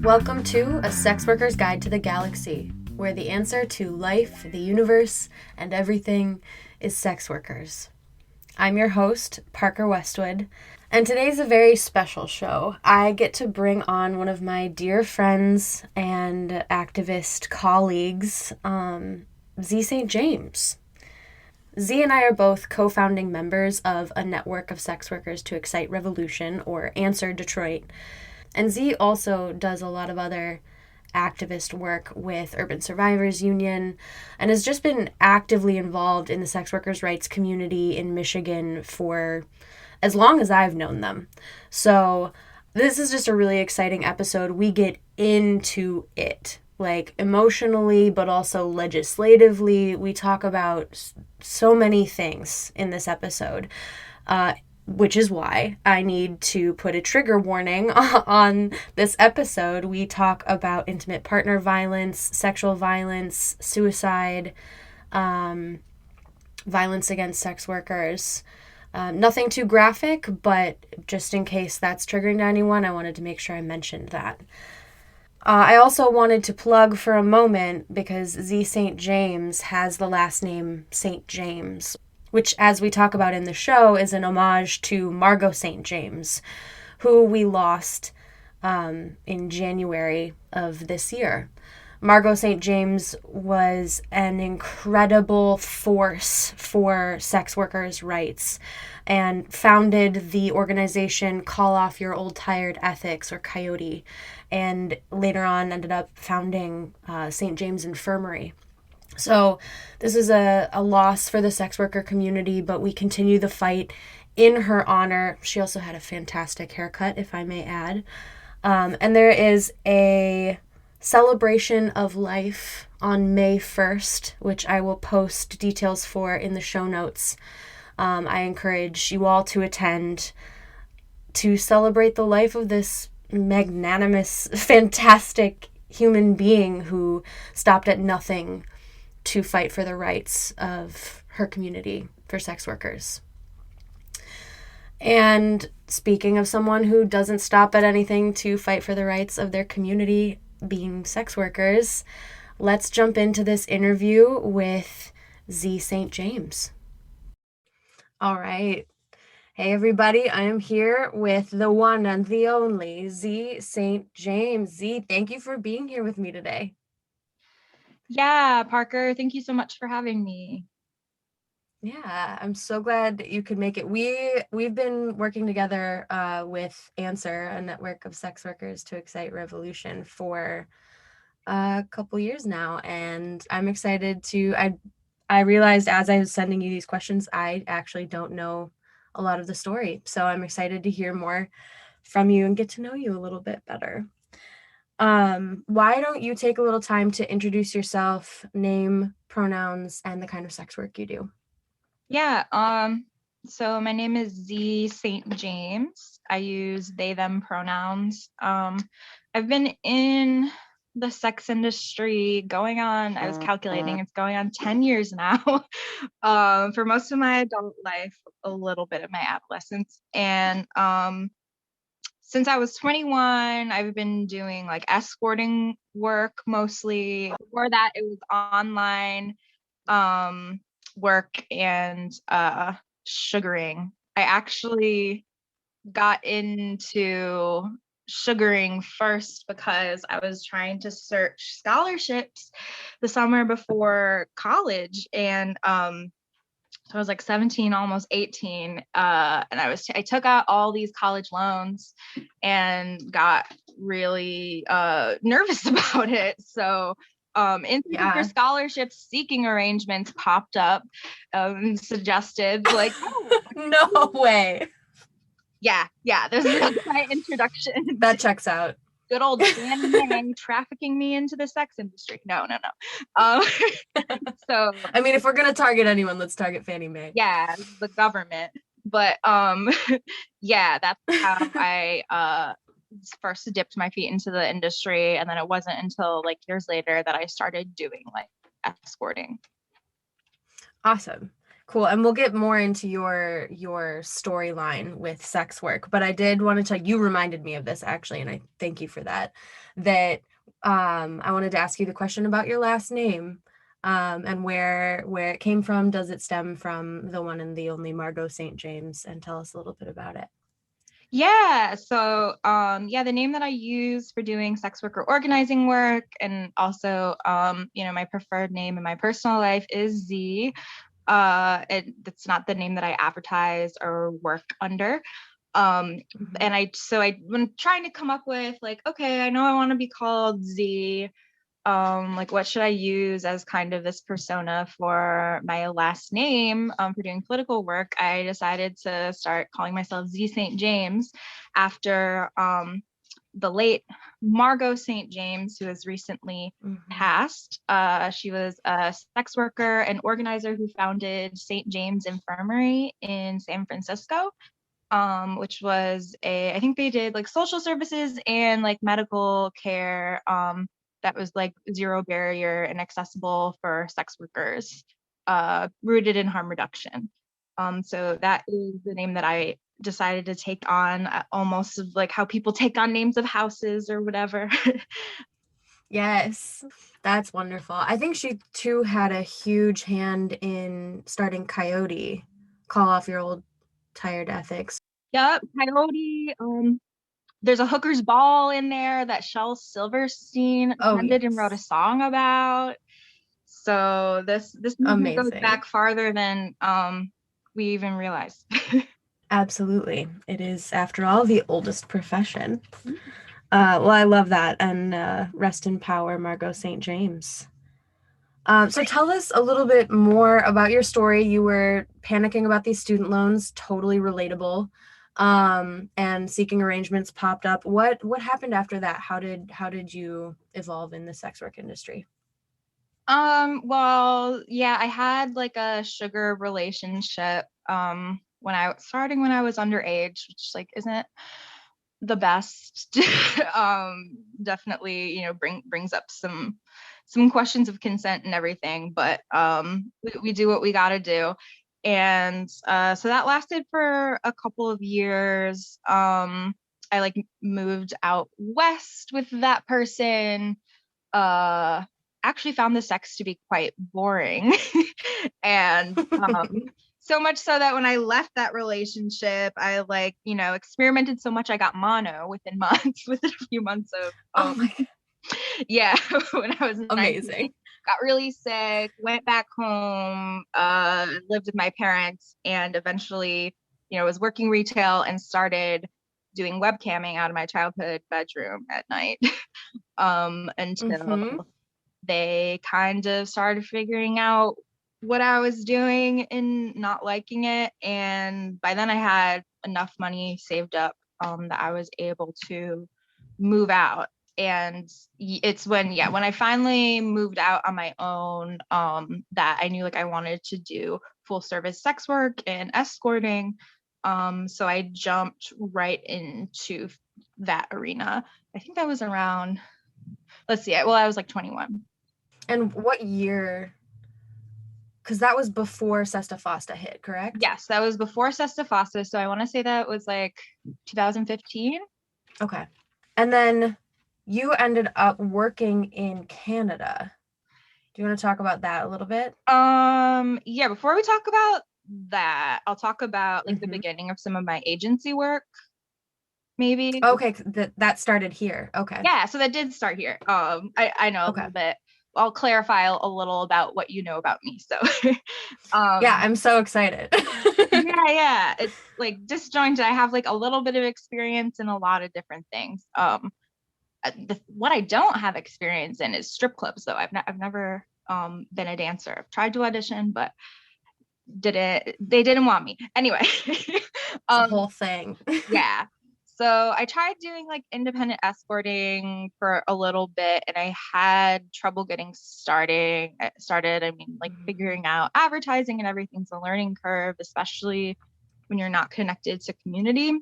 Welcome to A Sex Worker's Guide to the Galaxy, where the answer to life, the universe, and everything is sex workers. I'm your host, Parker Westwood, and today's a very special show. I get to bring on one of my dear friends and activist colleagues, Zee St. James. Zee and I are both co-founding members of a network of sex workers to excite revolution, or Answer Detroit. And Zee also does a lot of other activist work with Urban Survivors Union and has just been actively involved in the sex workers' rights community in Michigan for as long as I've known them. So this is just a really exciting episode. We get into it, like emotionally, but also legislatively. We talk about so many things in this episode. Which is why I need to put a trigger warning on this episode. We talk about intimate partner violence, sexual violence, suicide, violence against sex workers. Nothing too graphic, but just in case that's triggering to anyone, I wanted to make sure I mentioned that. I also wanted to plug for a moment because Zee St. James has the last name St. James, which, as we talk about in the show, is an homage to Margo St. James, who we lost in January of this year. Margo St. James was an incredible force for sex workers' rights and founded the organization Call Off Your Old Tired Ethics, or Coyote, and later on ended up founding St. James Infirmary. So this is a loss for the sex worker community, but we continue the fight in her honor. She also had a fantastic haircut, if I may add. And there is a celebration of life on May 1st, which I will post details for in the show notes. I encourage you all to attend to celebrate the life of this magnanimous, fantastic human being who stopped at nothing to fight for the rights of her community for sex workers. And speaking of someone who doesn't stop at anything to fight for the rights of their community, being sex workers, let's jump into this interview with Zee St. James. All right. Hey everybody, I am here with the one and the only Zee St. James. Zee, thank you for being here with me today. Yeah, Parker, thank you so much for having me. Yeah, I'm so glad that you could make it. We've been working together with Answer, a network of sex workers to excite revolution, for a couple years now, and I'm excited to. I realized as I was sending you these questions, I actually don't know a lot of the story, so I'm excited to hear more from you and get to know you a little bit better. Why don't you take a little time to introduce yourself, name, pronouns, and the kind of sex work you do? Yeah, so my name is Zee St. James. I use they, them pronouns. I've been in the sex industry I was calculating, it's going on 10 years now. For most of my adult life, a little bit of my adolescence. And since I was 21, I've been doing like escorting work mostly. Before that, it was online work and sugaring. I actually got into sugaring first because I was trying to search scholarships the summer before college, and so I was like 17, almost 18, and I took out all these college loans and got really nervous about it. So Institute for Scholarships seeking arrangements popped up, suggested like, oh, no way. Yeah, this is my introduction. That checks out. Good old Fannie Mae trafficking me into the sex industry. No. So I mean, if we're gonna target anyone, let's target Fannie Mae. Yeah, the government. But yeah, that's how I first dipped my feet into the industry, and then it wasn't until like years later that I started doing like escorting. Awesome. Cool. And we'll get more into your storyline with sex work, but I did want to tell you, reminded me of this actually, and I thank you for that. That I wanted to ask you the question about your last name. And where it came from. Does it stem from the one and the only Margo St. James? And tell us a little bit about it. Yeah. So, yeah, the name that I use for doing sex worker organizing work, and also, my preferred name in my personal life is Zee. That's not the name that I advertise or work under. Mhm. And I when trying to come up with like, okay, I know I want to be called Zee. Like what should I use as kind of this persona for my last name for doing political work? I decided to start calling myself Zee St. James after the late Margo St. James, who has recently Mhm. passed. She was a sex worker and organizer who founded St. James Infirmary in San Francisco, which was I think they did like social services and like medical care that was like zero barrier and accessible for sex workers, rooted in harm reduction. So that is the name that I decided to take on, almost like how people take on names of houses or whatever. Yes, that's wonderful. I think she too had a huge hand in starting Coyote, Call Off Your Old Tired Ethics. Yep, Coyote. There's a hooker's ball in there that Shel Silverstein Oh, attended and wrote a yes. song about. So this movement goes Amazing. back farther than we even realize. Absolutely. It is, after all, the oldest profession. Well, I love that. And rest in power, Margo St. James. So tell us a little bit more about your story. You were panicking about these student loans, totally relatable. And seeking arrangements popped up. What happened after that? How did you evolve in the sex work industry? Well, yeah, I had like a sugar relationship when I was underage, which like isn't the best. Definitely, brings up some questions of consent and everything, but we do what we got to do. And so that lasted for a couple of years. I like moved out west with that person. uh Actually found the sex to be quite boring. And so much so that when I left that relationship, I like, experimented so much I got mono within months, within a few months of Oh my God. yeah, when I was 19. Amazing. Got really sick, went back home, lived with my parents, and eventually, was working retail and started doing webcamming out of my childhood bedroom at night. Until Mm-hmm. they kind of started figuring out what I was doing and not liking it. And by then I had enough money saved up that I was able to move out. And it's when I finally moved out on my own, that I knew like I wanted to do full service sex work and escorting. So I jumped right into that arena. I think that was around, let's see, well, I was like 21. And what year? Because that was before Sesta Fosta hit, correct? Yes, that was before Sesta Fossa. So I want to say that was like 2015. Okay. And then you ended up working in Canada. Do you want to talk about that a little bit? Yeah, before we talk about that, I'll talk about like the Mm-hmm. beginning of some of my agency work, maybe. Okay, that started here. Okay. Yeah, so that did start here. I know a Okay. little bit. I'll clarify a little about what you know about me. So, Yeah, um, I'm so excited. yeah, it's like disjointed. I have like a little bit of experience in a lot of different things. What I don't have experience in is strip clubs, though. I've never been a dancer. I've tried to audition, but they didn't want me anyway. It's a um, whole thing. yeah. So I tried doing like independent escorting for a little bit, and I had trouble getting started. I mean, like figuring out advertising and everything's a learning curve, especially when you're not connected to community.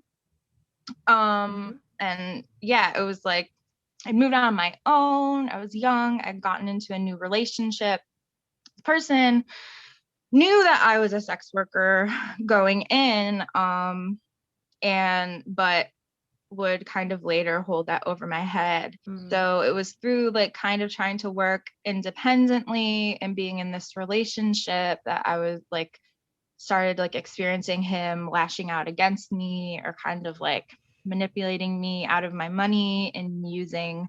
Mm-hmm. And yeah, it was like I moved out on my own. I was young. I'd gotten into a new relationship person knew that I was a sex worker going in, but would kind of later hold that over my head. Mm. So it was through like kind of trying to work independently and being in this relationship that I was like started like experiencing him lashing out against me or kind of like manipulating me out of my money and using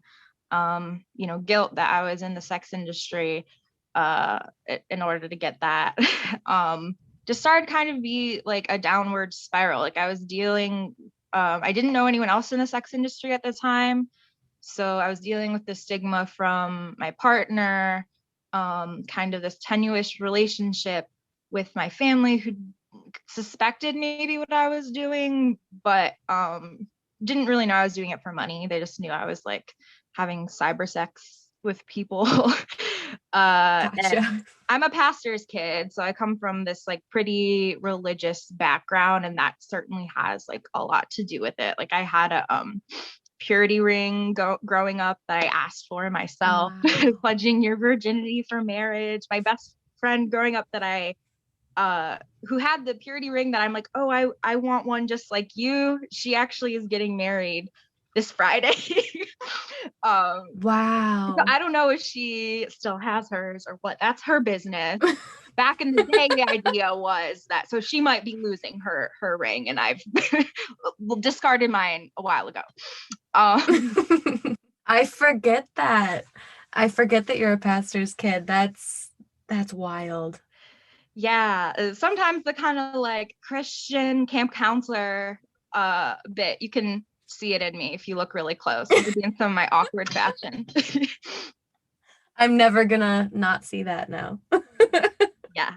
guilt that I was in the sex industry uh in order to get that. Just started kind of be like a downward spiral. Like I was dealing I didn't know anyone else in the sex industry at the time. So I was dealing with the stigma from my partner, kind of this tenuous relationship with my family who suspected maybe what I was doing, but didn't really know I was doing it for money. They just knew I was like having cyber sex with people. And Gotcha. I'm a pastor's kid, so I come from this like pretty religious background, and that certainly has like a lot to do with it. Like I had a purity ring growing up that I asked for myself, Wow. pledging your virginity for marriage. My best friend growing up that I who had the purity ring that I'm like, oh, I want one just like you. She actually is getting married this Friday. So Wow. I don't know if she still has hers or what. That's her business. Back in the day, the idea was that so she might be losing her ring, and I've discarded mine a while ago. Um, I forget that. I forget that you're a pastor's kid. That's wild. yeah, sometimes the kind of like Christian camp counselor bit, you can see it in me if you look really close, maybe in some of my awkward fashion. I'm never gonna not see that now. Yeah.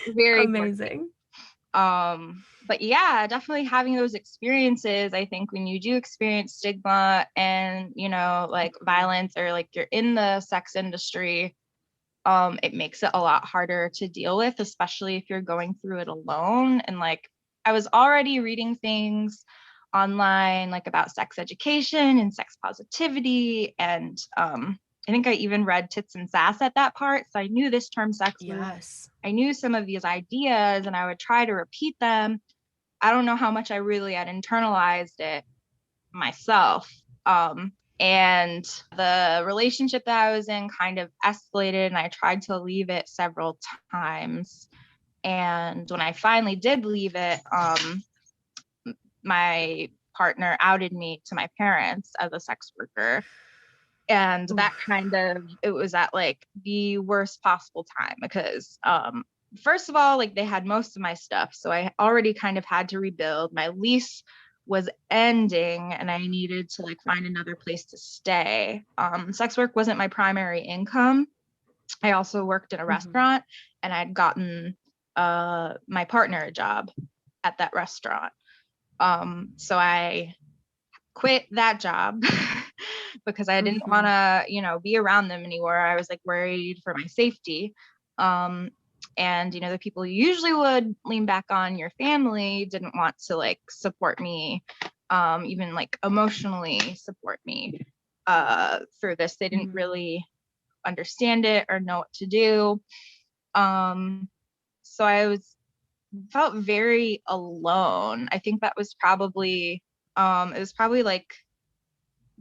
Very gorgeous. Amazing. But yeah, definitely having those experiences, I think when you do experience stigma and, like violence or like you're in the sex industry, it makes it a lot harder to deal with, especially if you're going through it alone. And like I was already reading things online like about sex education and sex positivity. And I think I even read Tits and Sass at that part. So I knew this term sex was, Yes. I knew some of these ideas and I would try to repeat them. I don't know how much I really had internalized it myself. And the relationship that I was in kind of escalated, and I tried to leave it several times. And when I finally did leave it, my partner outed me to my parents as a sex worker. And that Oof. kind of, it was at like the worst possible time because first of all, like they had most of my stuff. So I already kind of had to rebuild. My lease was ending and I needed to like find another place to stay. Sex work wasn't my primary income. I also worked in a Mhm. restaurant and I'd gotten my partner a job at that restaurant. So I quit that job because I didn't want Mhm. to, be around them anymore. I was like worried for my safety. Um, and the people you usually would lean back on, your family, didn't want to like support me, even like emotionally support me through this. They didn't Mhm. really understand it or know what to do. Um, so I was felt very alone. I think that was probably it was probably like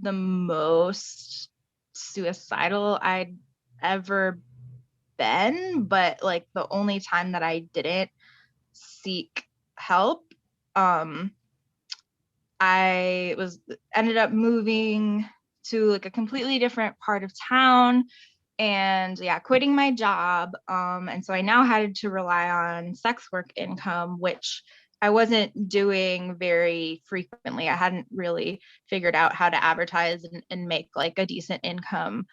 the most suicidal I'd ever been, but like the only time that I didn't seek help. Um, I was ended up moving to like a completely different part of town and yeah, quitting my job. And so I now had to rely on sex work income, which I wasn't doing very frequently. I hadn't really figured out how to advertise and make like a decent income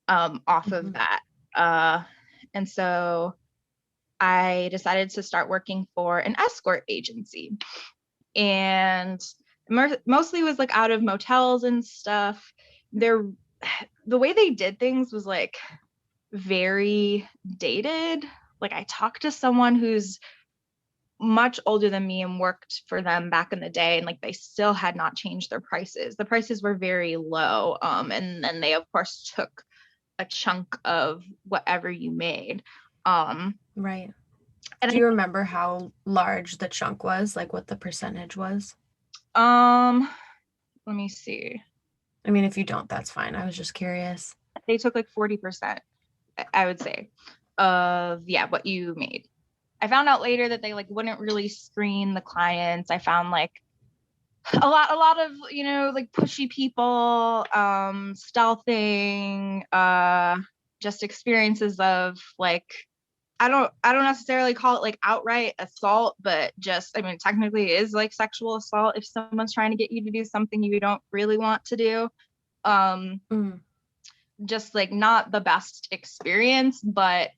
off of Mhm. that. Uh, and so I decided to start working for an escort agency and mostly was like out of motels and stuff. They're the way they did things was like very dated. Like I talked to someone who's much older than me and worked for them back in the day and like they still had not changed their prices. The prices were very low. And then they of course took a chunk of whatever you made. Right. And Do you remember how large the chunk was, like what the percentage was? let me see. I mean, if you don't, that's fine. I was just curious. They took like 40%, I would say, of yeah, what you made. I found out later that they like wouldn't really screen the clients. I found like a lot of, like pushy people, stealthing, just experiences of like I don't necessarily call it like outright assault, but just I mean technically it is like sexual assault if someone's trying to get you to do something you don't really want to do. Um, Mm. just like not the best experience, but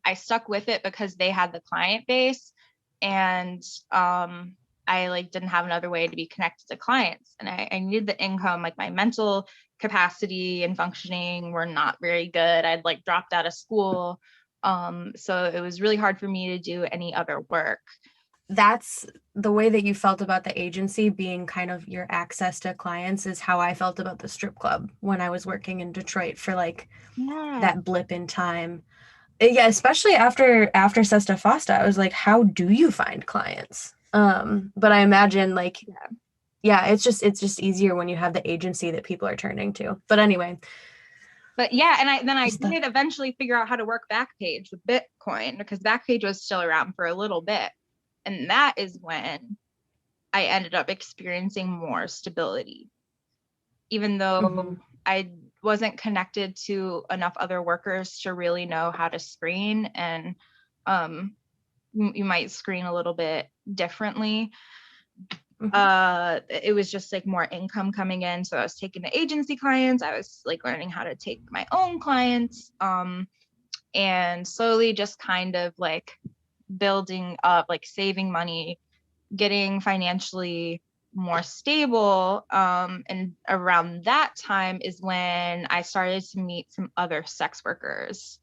I stuck with it because they had the client base and I like didn't have another way to be connected to clients and I needed the income. Like my mental capacity and functioning were not very good. I'd like dropped out of school. So it was really hard for me to do any other work. That's the way that you felt about the agency being kind of your access to clients is how I felt about the strip club when I was working in Detroit for like Yeah. that blip in time. Yeah, especially after Sesta Fosta, I was like, how do you find clients? But I imagine like Yeah. yeah, it's just easier when you have the agency that people are turning to. But anyway, But yeah, and I just the did eventually figure out how to work Backpage with Bitcoin because Backpage was still around for a little bit. And that is when I ended up experiencing more stability, even though mhm. I wasn't connected to enough other workers to really know how to screen. And um, you might screen a little bit differently. Mhm. It was just like more income coming in. So I was taking the agency clients, I was like learning how to take my own clients, and slowly just kind of like building up, like saving money, getting financially more stable. And around that time is when I started to meet some other sex workers.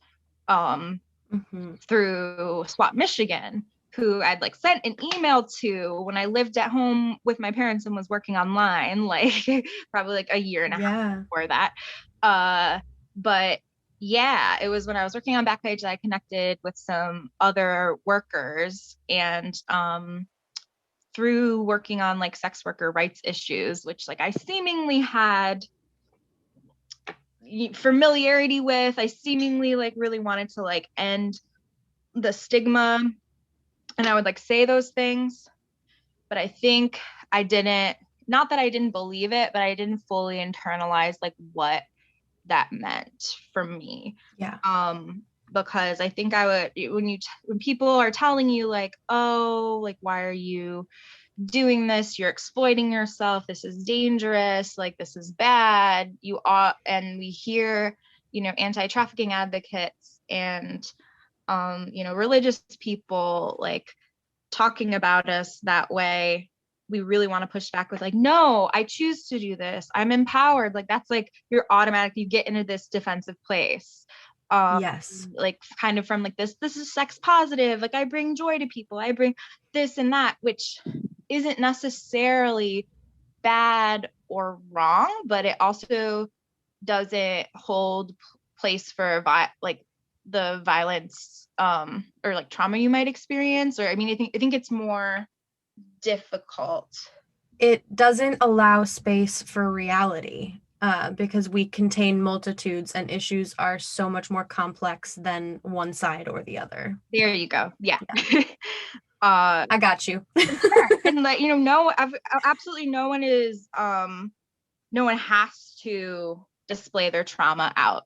Um, Mhm. through Swap Michigan, who I'd like sent an email to when I lived at home with my parents and was working online, like probably like a year and a half Yeah. before that. Uh, but yeah, it was when I was working on Backpage that I connected with some other workers and through working on like sex worker rights issues, which like I seemingly had familiarity with. I seemingly like really wanted to like end the stigma and I would like say those things, but I think I didn't, not that I didn't believe it, but I didn't fully internalize like what that meant for me. Yeah. Because I think I would when people are telling you like, oh, like why are you doing this? You're exploiting yourself. This is dangerous. Like this is bad. You are, and we hear, anti-trafficking advocates and religious people like talking about us that way, we really want to push back with like, no, I choose to do this, I'm empowered. Like that's like you're automatic, you get into this defensive place. um Yes. like kind of from like this is sex positive, like I bring joy to people, I bring this and that, which isn't necessarily bad or wrong, but it also doesn't hold place for like the violence or like trauma you might experience. Or I mean, I think it's more difficult. It doesn't allow space for reality because we contain multitudes and issues are so much more complex than one side or the other. There you go. Yeah. Yeah. uh I got you. sure. And like, no, absolutely no one is no one has to display their trauma out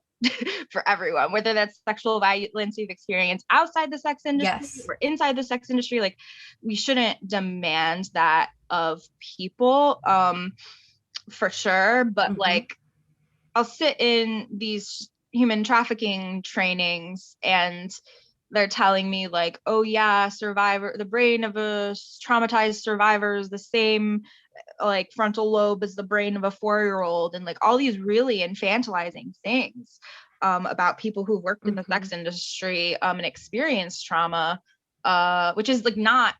for everyone, whether that's sexual violence you've experienced outside the sex industry Yes. or inside the sex industry. Like we shouldn't demand that of people, for sure. But Mm-hmm. like I'll sit in these human trafficking trainings and they're telling me like, oh yeah, the brain of a traumatized survivor is the same like frontal lobe as the brain of a 4-year-old, and like all these really infantilizing things about people who've worked in the Mm-hmm. sex industry and experienced trauma, which is like not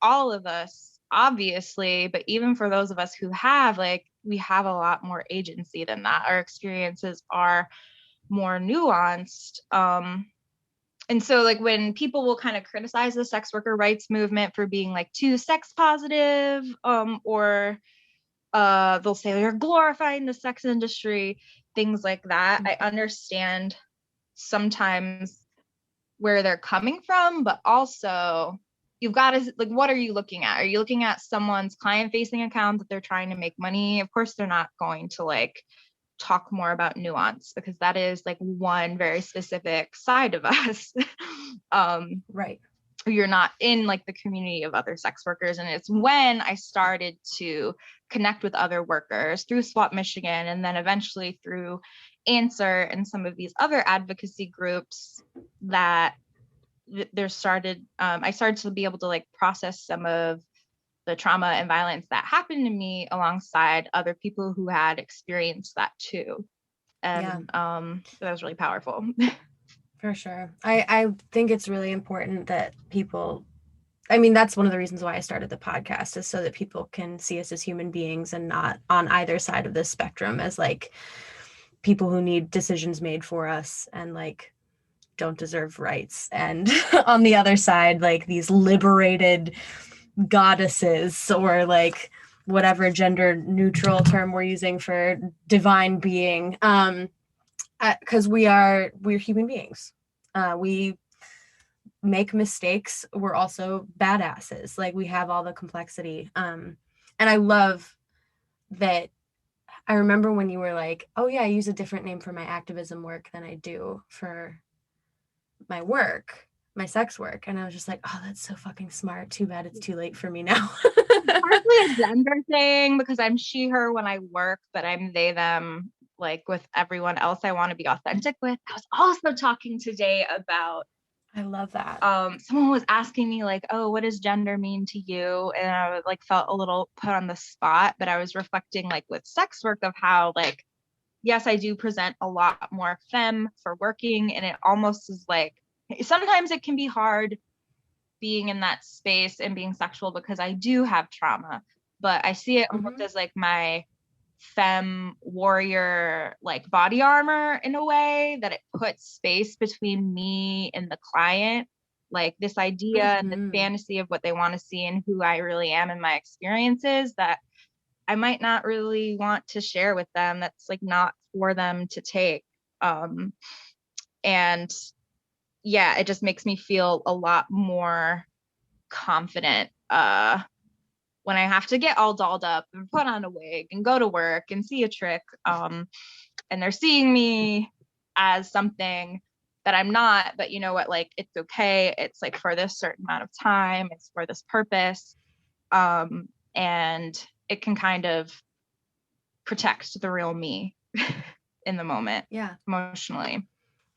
all of us obviously, but even for those of us who have, like we have a lot more agency than that. Our experiences are more nuanced. And so like when people will kind of criticize the sex worker rights movement for being like too sex positive, or they'll say they're glorifying the sex industry, things like that. I understand sometimes where they're coming from, but also you've got to like, what are you looking at? Are you looking at someone's client facing account that they're trying to make money? Of course, they're not going to like talk more about nuance, because that is like one very specific side of us. Right. You're not in like the community of other sex workers. And it's when I started to connect with other workers through Swap Michigan, and then eventually through Answer and some of these other advocacy groups, that I started to be able to like process some of the trauma and violence that happened to me alongside other people who had experienced that too. And that was really powerful. For sure. I think it's really important that people, I mean, that's one of the reasons why I started the podcast, is so that people can see us as human beings and not on either side of this spectrum as like people who need decisions made for us and like don't deserve rights. And on the other side, like these liberated goddesses, or like whatever gender neutral term we're using for divine being. Because we're human beings. We make mistakes. We're also badasses. Like, we have all the complexity. And I love that. I remember when you were like, oh yeah, I use a different name for my activism work than I do for my work, my sex work. And I was just like, oh, that's so fucking smart. Too bad it's too late for me now. Partly a gender thing, because I'm she, her when I work, but I'm they, them, like with everyone else I want to be authentic with. I was also talking today about, I love that. someone was asking me like, oh, what does gender mean to you? And I like felt a little put on the spot, but I was reflecting like with sex work of how like, yes, I do present a lot more femme for working, and it almost is like sometimes it can be hard being in that space and being sexual because I do have trauma, but I see it almost as like my femme warrior like body armor, in a way that it puts space between me and the client, like this idea and this fantasy of what they want to see and who I really am in my experiences that I might not really want to share with them, that's like not for them to take. And yeah, it just makes me feel a lot more confident when I have to get all dolled up and put on a wig and go to work and see a trick, and they're seeing me as something that I'm not, but you know what, like it's okay, it's like for this certain amount of time, it's for this purpose, and it can kind of protect the real me in the moment, emotionally.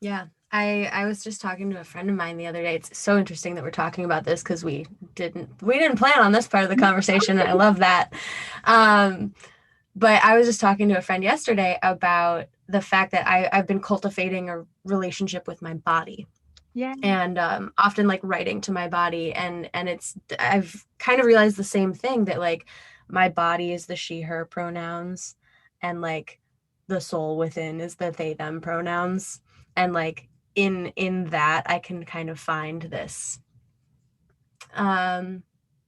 Yeah. I was just talking to a friend of mine the other day. It's so interesting that we're talking about this, because we didn't plan on this part of the conversation. And I love that. But I was just talking to a friend yesterday about the fact that I've been cultivating a relationship with my body. Yeah. And often like writing to my body, and I've kind of realized the same thing, that like my body is the she, her pronouns, and like the soul within is the they, them pronouns. And like in that I can kind of find this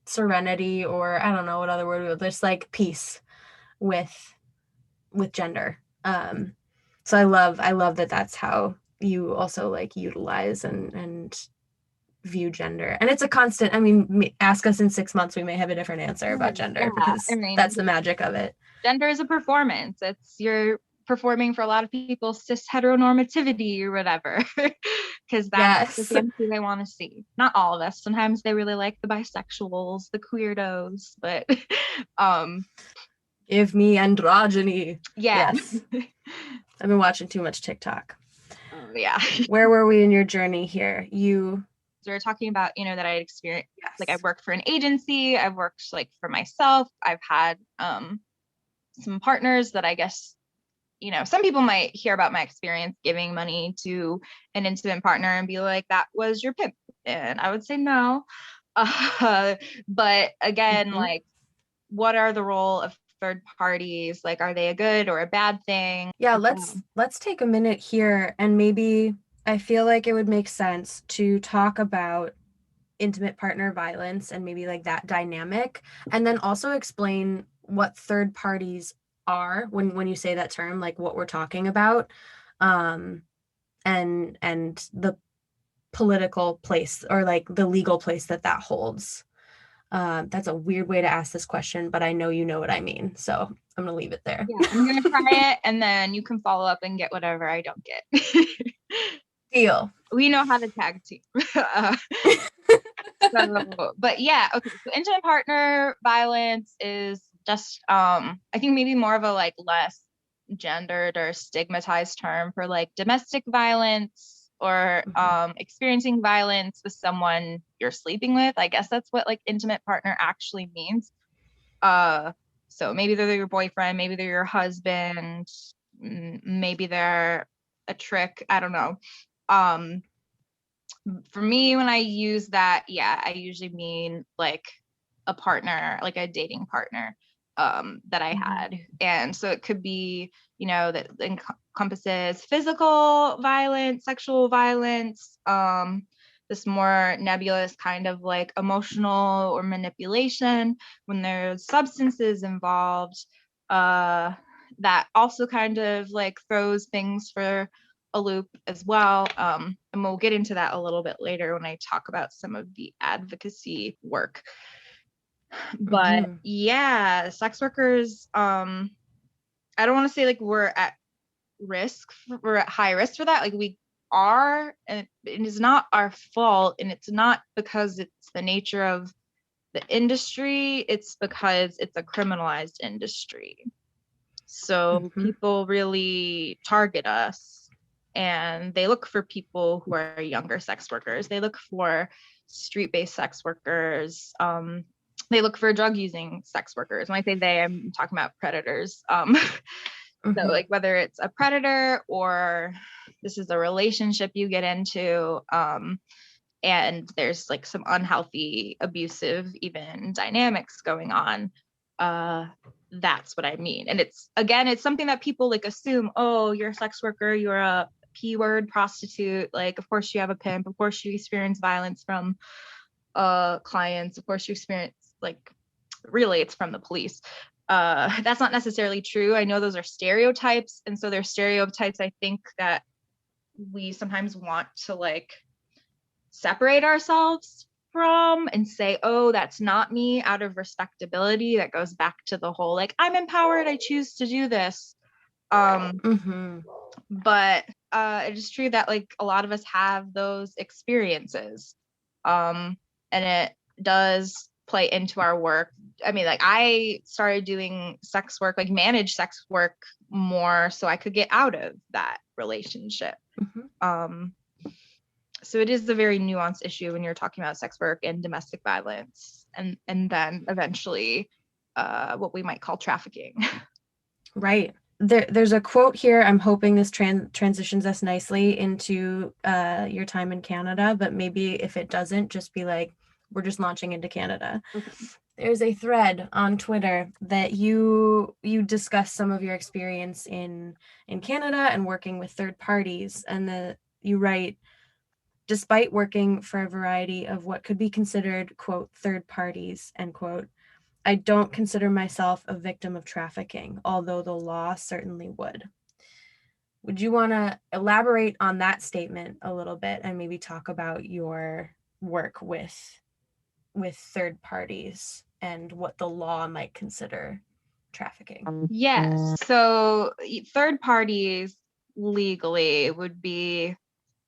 serenity, or I don't know what other word, just like peace with gender. So I love that that's how you also like utilize and view gender. And it's a constant, I mean, ask us in 6 months, we may have a different answer about gender, because I mean, that's the magic of it. Gender is a performance. It's you're performing for a lot of people cis heteronormativity or whatever, because that's the fantasy they want to see. Not all of us. Sometimes they really like the bisexuals, the queerdos, but give me androgyny. Yeah. Yes. I've been watching too much TikTok. Yeah. Where were we in your journey here? So we're talking about, you know, that I experienced, like I've worked for an agency, I've worked like for myself, I've had some partners that I guess, you know, some people might hear about my experience giving money to an intimate partner and be like, that was your pimp. And I would say no. But again, like, what are the role of third parties? Like, are they a good or a bad thing? Yeah, let's take a minute here and maybe I feel like it would make sense to talk about intimate partner violence and maybe like that dynamic, and then also explain what third parties are when you say that term, like what we're talking about, um, and the political place or like the legal place that that holds. That's a weird way to ask this question, but I know you know what I mean, so I'm gonna leave it there. Yeah, I'm gonna try it, and then you can follow up and get whatever I don't get. Deal. We know how to tag team. So, but yeah, okay. So intimate partner violence is just, I think maybe more of a like less gendered or stigmatized term for like domestic violence or Mm-hmm. experiencing violence with someone you're sleeping with. I guess that's what like intimate partner actually means. Uh, so maybe they're your boyfriend, maybe they're your husband, maybe they're a trick. I don't know. Um, for me, when I use that, yeah, I usually mean like a partner, like a dating partner that I Mm-hmm. had. And so it could be, that encompasses physical violence, sexual violence, this more nebulous kind of like emotional or manipulation when there's substances involved. That also kind of like throws things for a loop as well. And we'll get into that a little bit later when I talk about some of the advocacy work. But Mm-hmm. yeah, sex workers, I don't want to say like we're at we're at high risk for that. Like we are, and it is not our fault. And it's not because it's the nature of the industry, it's because it's a criminalized industry. So Mm-hmm. people really target us and they look for people who are younger sex workers. They look for street-based sex workers. They look for drug using sex workers. When I say they, I'm talking about predators. So Mm-hmm. like whether it's a predator or this is a relationship you get into, and there's like some unhealthy, abusive, even dynamics going on. Uh, that's what I mean. And it's again, it's something that people like assume, oh, you're a sex worker, you're a P word prostitute. Like, of course you have a pimp, of course you experience violence from clients, of course you experience like really it's from the police. That's not necessarily true. I know those are stereotypes. And so they're stereotypes I think that we sometimes want to like separate ourselves from and say, oh, that's not me out of respectability. That goes back to the whole like, I'm empowered, I choose to do this. Um, Mm-hmm. but it is true that like a lot of us have those experiences. And it does play into our work. I mean, like I started doing sex work, like managed sex work more so I could get out of that relationship. Mm-hmm. Um, so it is a very nuanced issue when you're talking about sex work and domestic violence and then eventually what we might call trafficking. Right. There's a quote here. I'm hoping this transitions us nicely into your time in Canada, but maybe if it doesn't, just be like, we're just launching into Canada. Okay. There's a thread on Twitter that you discuss some of your experience in Canada and working with third parties, and you write, despite working for a variety of what could be considered, quote, third parties, end quote, I don't consider myself a victim of trafficking, although the law certainly would. Would you want to elaborate on that statement a little bit and maybe talk about your work with third parties and what the law might consider trafficking? Yes. So third parties legally would be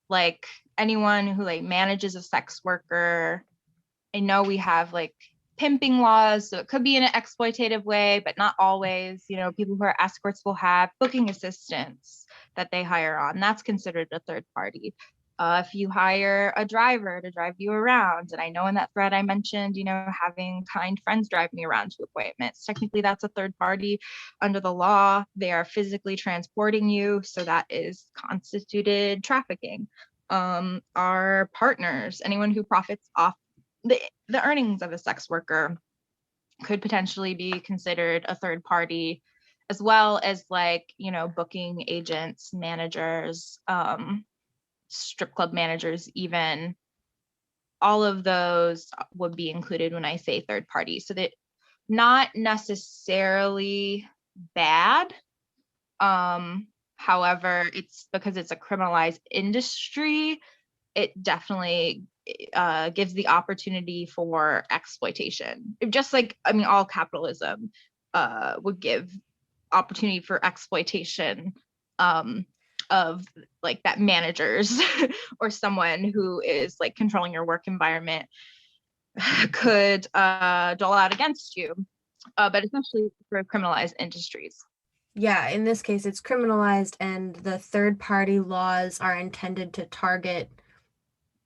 like anyone who like manages a sex worker. I know we have like pimping laws, so it could be in an exploitative way, but not always. People who are escorts will have booking assistants that they hire on. That's considered a third party. If you hire a driver to drive you around, and I know in that thread I mentioned, having kind friends drive me around to appointments. Technically, that's a third party under the law. They are physically transporting you, so that is constituted trafficking. Our partners, anyone who profits off the earnings of a sex worker could potentially be considered a third party, as well as like booking agents, managers, strip club managers, even all of those would be included when I say third party. So that not necessarily bad. However, it's because it's a criminalized industry, it definitely gives the opportunity for exploitation. Just like, I mean, all capitalism would give opportunity for exploitation of like that managers or someone who is like controlling your work environment could dole out against you, but especially for criminalized industries. Yeah, in this case, it's criminalized, and the third party laws are intended to target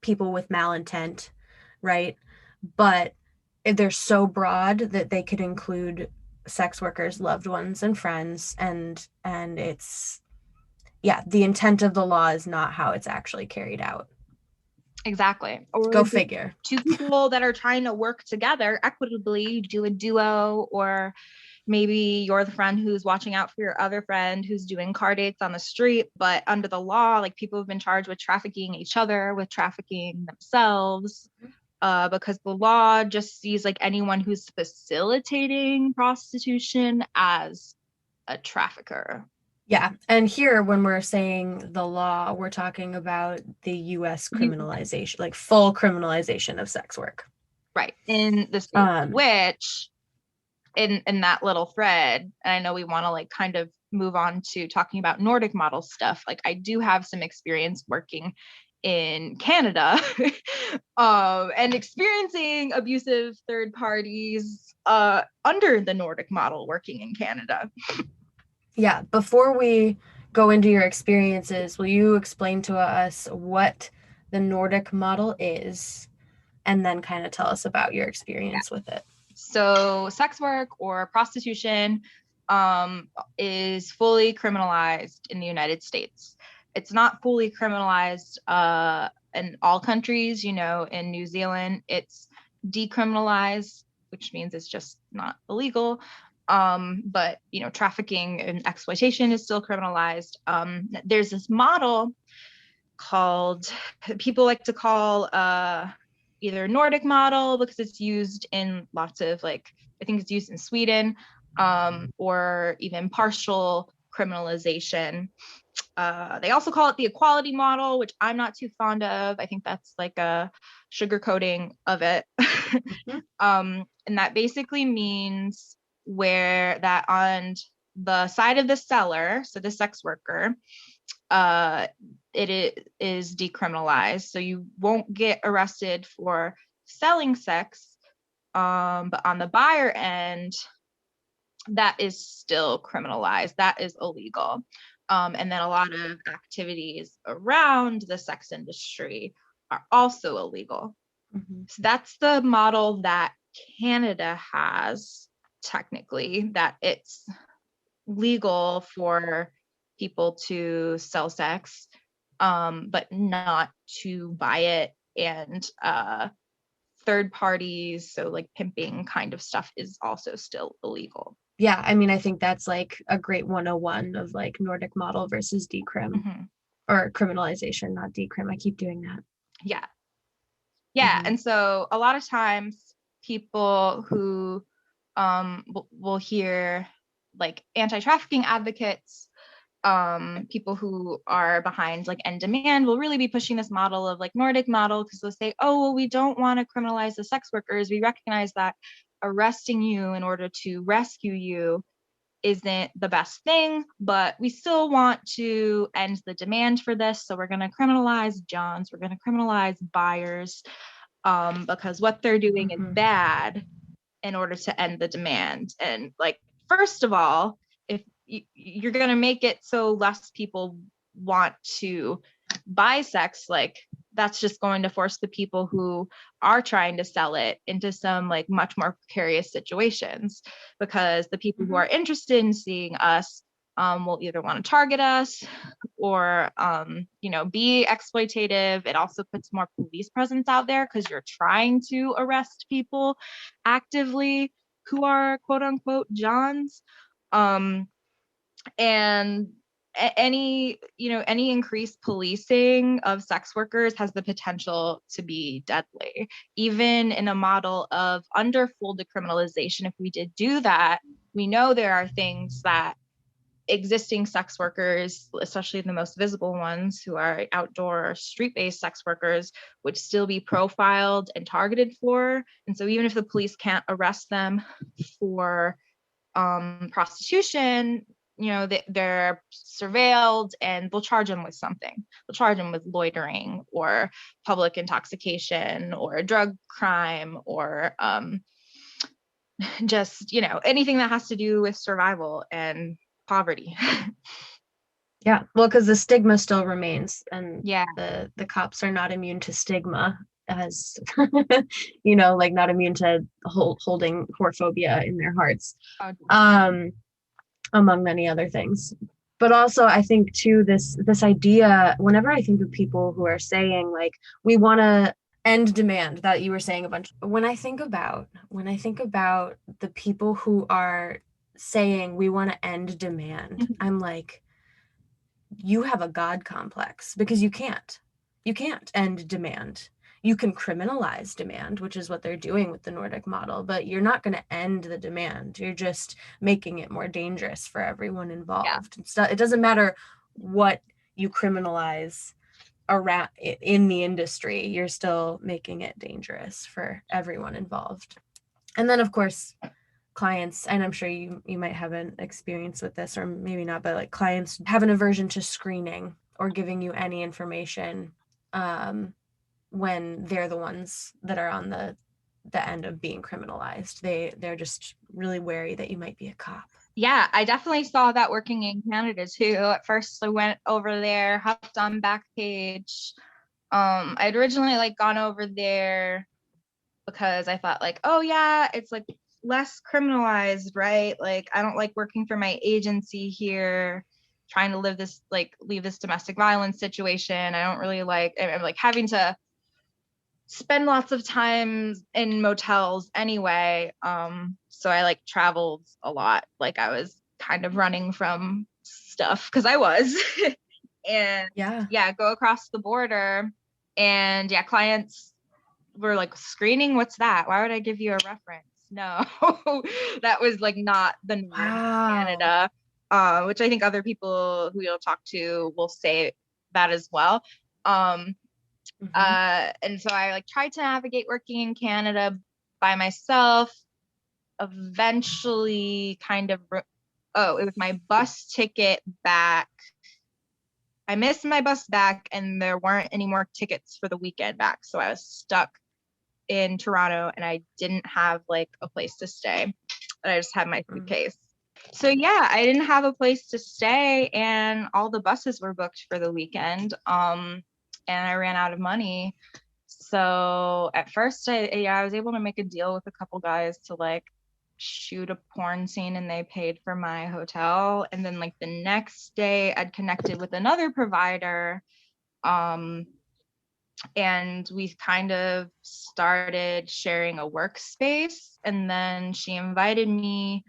people with malintent, right? But they're so broad that they could include sex workers, loved ones, and friends, and it's yeah, the intent of the law is not how it's actually carried out. Exactly. Or Go figure. two people that are trying to work together equitably, do a duo, or maybe you're the friend who's watching out for your other friend who's doing car dates on the street, but under the law, like people have been charged with trafficking each other, with trafficking themselves, because the law just sees like anyone who's facilitating prostitution as a trafficker. Yeah, and here when we're saying the law, we're talking about the US criminalization, like full criminalization of sex work. Right. In the state, which in that little thread, and I know we want to like kind of move on to talking about Nordic model stuff. Like I do have some experience working in Canada and experiencing abusive third parties under the Nordic model working in Canada. Yeah, before we go into your experiences, will you explain to us what the Nordic model is and then kind of tell us about your experience with it? So sex work or prostitution is fully criminalized in the United States. It's not fully criminalized in all countries. You know, in New Zealand, it's decriminalized, which means it's just not illegal. But you know, trafficking and exploitation is still criminalized. There's this model called, people like to call either Nordic model because it's used in lots of like, I think it's used in Sweden, or even partial criminalization. They also call it the equality model, which I'm not too fond of. I think that's like a sugarcoating of it. Mm-hmm. And that basically means where that on the side of the seller, so the sex worker, it is decriminalized. So you won't get arrested for selling sex. But on the buyer end, that is still criminalized. That is illegal. And then a lot of activities around the sex industry are also illegal. Mm-hmm. So that's the model that Canada has, technically, that it's legal for people to sell sex, but not to buy it. And third parties, so like pimping kind of stuff, is also still illegal. Yeah, I mean, I think that's like a great 101 of like Nordic model versus decrim, mm-hmm. or criminalization, not decrim. I keep doing that. Yeah. Yeah. Mm-hmm. And so a lot of times people who will hear like anti-trafficking advocates, people who are behind like end demand will really be pushing this model of like Nordic model, because they'll say, oh, well, we don't want to criminalize the sex workers. We recognize that arresting you in order to rescue you isn't the best thing, but we still want to end the demand for this. So we're going to criminalize Johns. We're going to criminalize buyers, because what they're doing mm-hmm. is bad in order to end the demand. And like, first of all, if you're going to make it so less people want to buy sex, like that's just going to force the people who are trying to sell it into some like much more precarious situations, because the people mm-hmm. who are interested in seeing us will either want to target us or, you know, be exploitative. It also puts more police presence out there because you're trying to arrest people actively who are quote unquote Johns. And any increased policing of sex workers has the potential to be deadly. Even in a model of under full decriminalization, if we did do that, we know there are things that existing sex workers, especially the most visible ones who are outdoor street-based sex workers, would still be profiled and targeted for. And so even if the police can't arrest them for prostitution, they're surveilled and they'll charge them with something. They'll charge them with loitering or public intoxication or a drug crime or just, anything that has to do with survival and poverty. Yeah, well, because the stigma still remains, and Yeah. the cops are not immune to stigma, as like not immune to holding whorephobia in their hearts, among many other things. But also, I think too, this idea. Whenever I think of people who are saying like we want to end demand, that you were saying a bunch. When I think about the people who are saying we want to end demand, Mm-hmm. I'm like, you have a God complex, because you can't end demand. You can criminalize demand, which is what they're doing with the Nordic model, but you're not going to end the demand. You're just making it more dangerous for everyone involved. Yeah. It doesn't matter what you criminalize around in the industry, you're still making it dangerous for everyone involved. And then of course clients, and I'm sure you might have an experience with this, or maybe not, but like clients have an aversion to screening or giving you any information when they're the ones that are on the end of being criminalized. They're just really wary that you might be a cop. Yeah, I definitely saw that working in Canada too. At first I went over there, hopped on Backpage. I'd originally like gone over there because I thought like, oh yeah, it's like less criminalized, right? Like I don't like working for my agency here, trying to leave this domestic violence situation. I don't really like, I'm like having to spend lots of time in motels anyway. So I like traveled a lot. Like I was kind of running from stuff because I was. And yeah, go across the border. And yeah, clients were like, screening, what's that? Why would I give you a reference? No, that was like not the norm in Canada, which I think other people who you'll talk to will say that as well. And so I like tried to navigate working in Canada by myself. Eventually, it was my bus ticket back. I missed my bus back, and there weren't any more tickets for the weekend back. So I was stuck in Toronto, and I didn't have like a place to stay. And I just had my suitcase. So yeah, I didn't have a place to stay, and all the buses were booked for the weekend. And I ran out of money. So at first I was able to make a deal with a couple guys to like shoot a porn scene, and they paid for my hotel. And then like the next day I'd connected with another provider, and we kind of started sharing a workspace. And then she invited me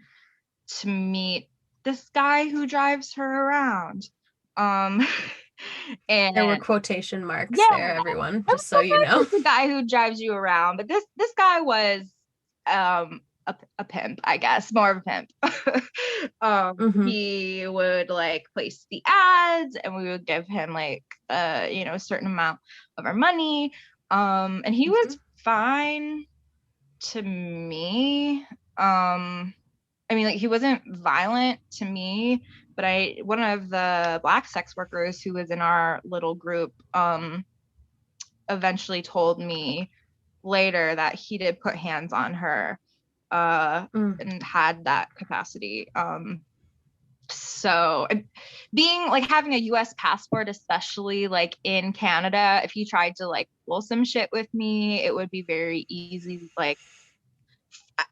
to meet this guy who drives her around. And there were quotation marks there, everyone, just so you know. The guy who drives you around, but this guy was a pimp, I guess, more of a pimp. He would like place the ads, and we would give him like a certain amount of our money. And he was fine to me. I mean, like he wasn't violent to me, but one of the Black sex workers who was in our little group eventually told me later that he did put hands on her and had that capacity. So being like having a US passport, especially like in Canada, if he tried to like pull some shit with me, it would be very easy. Like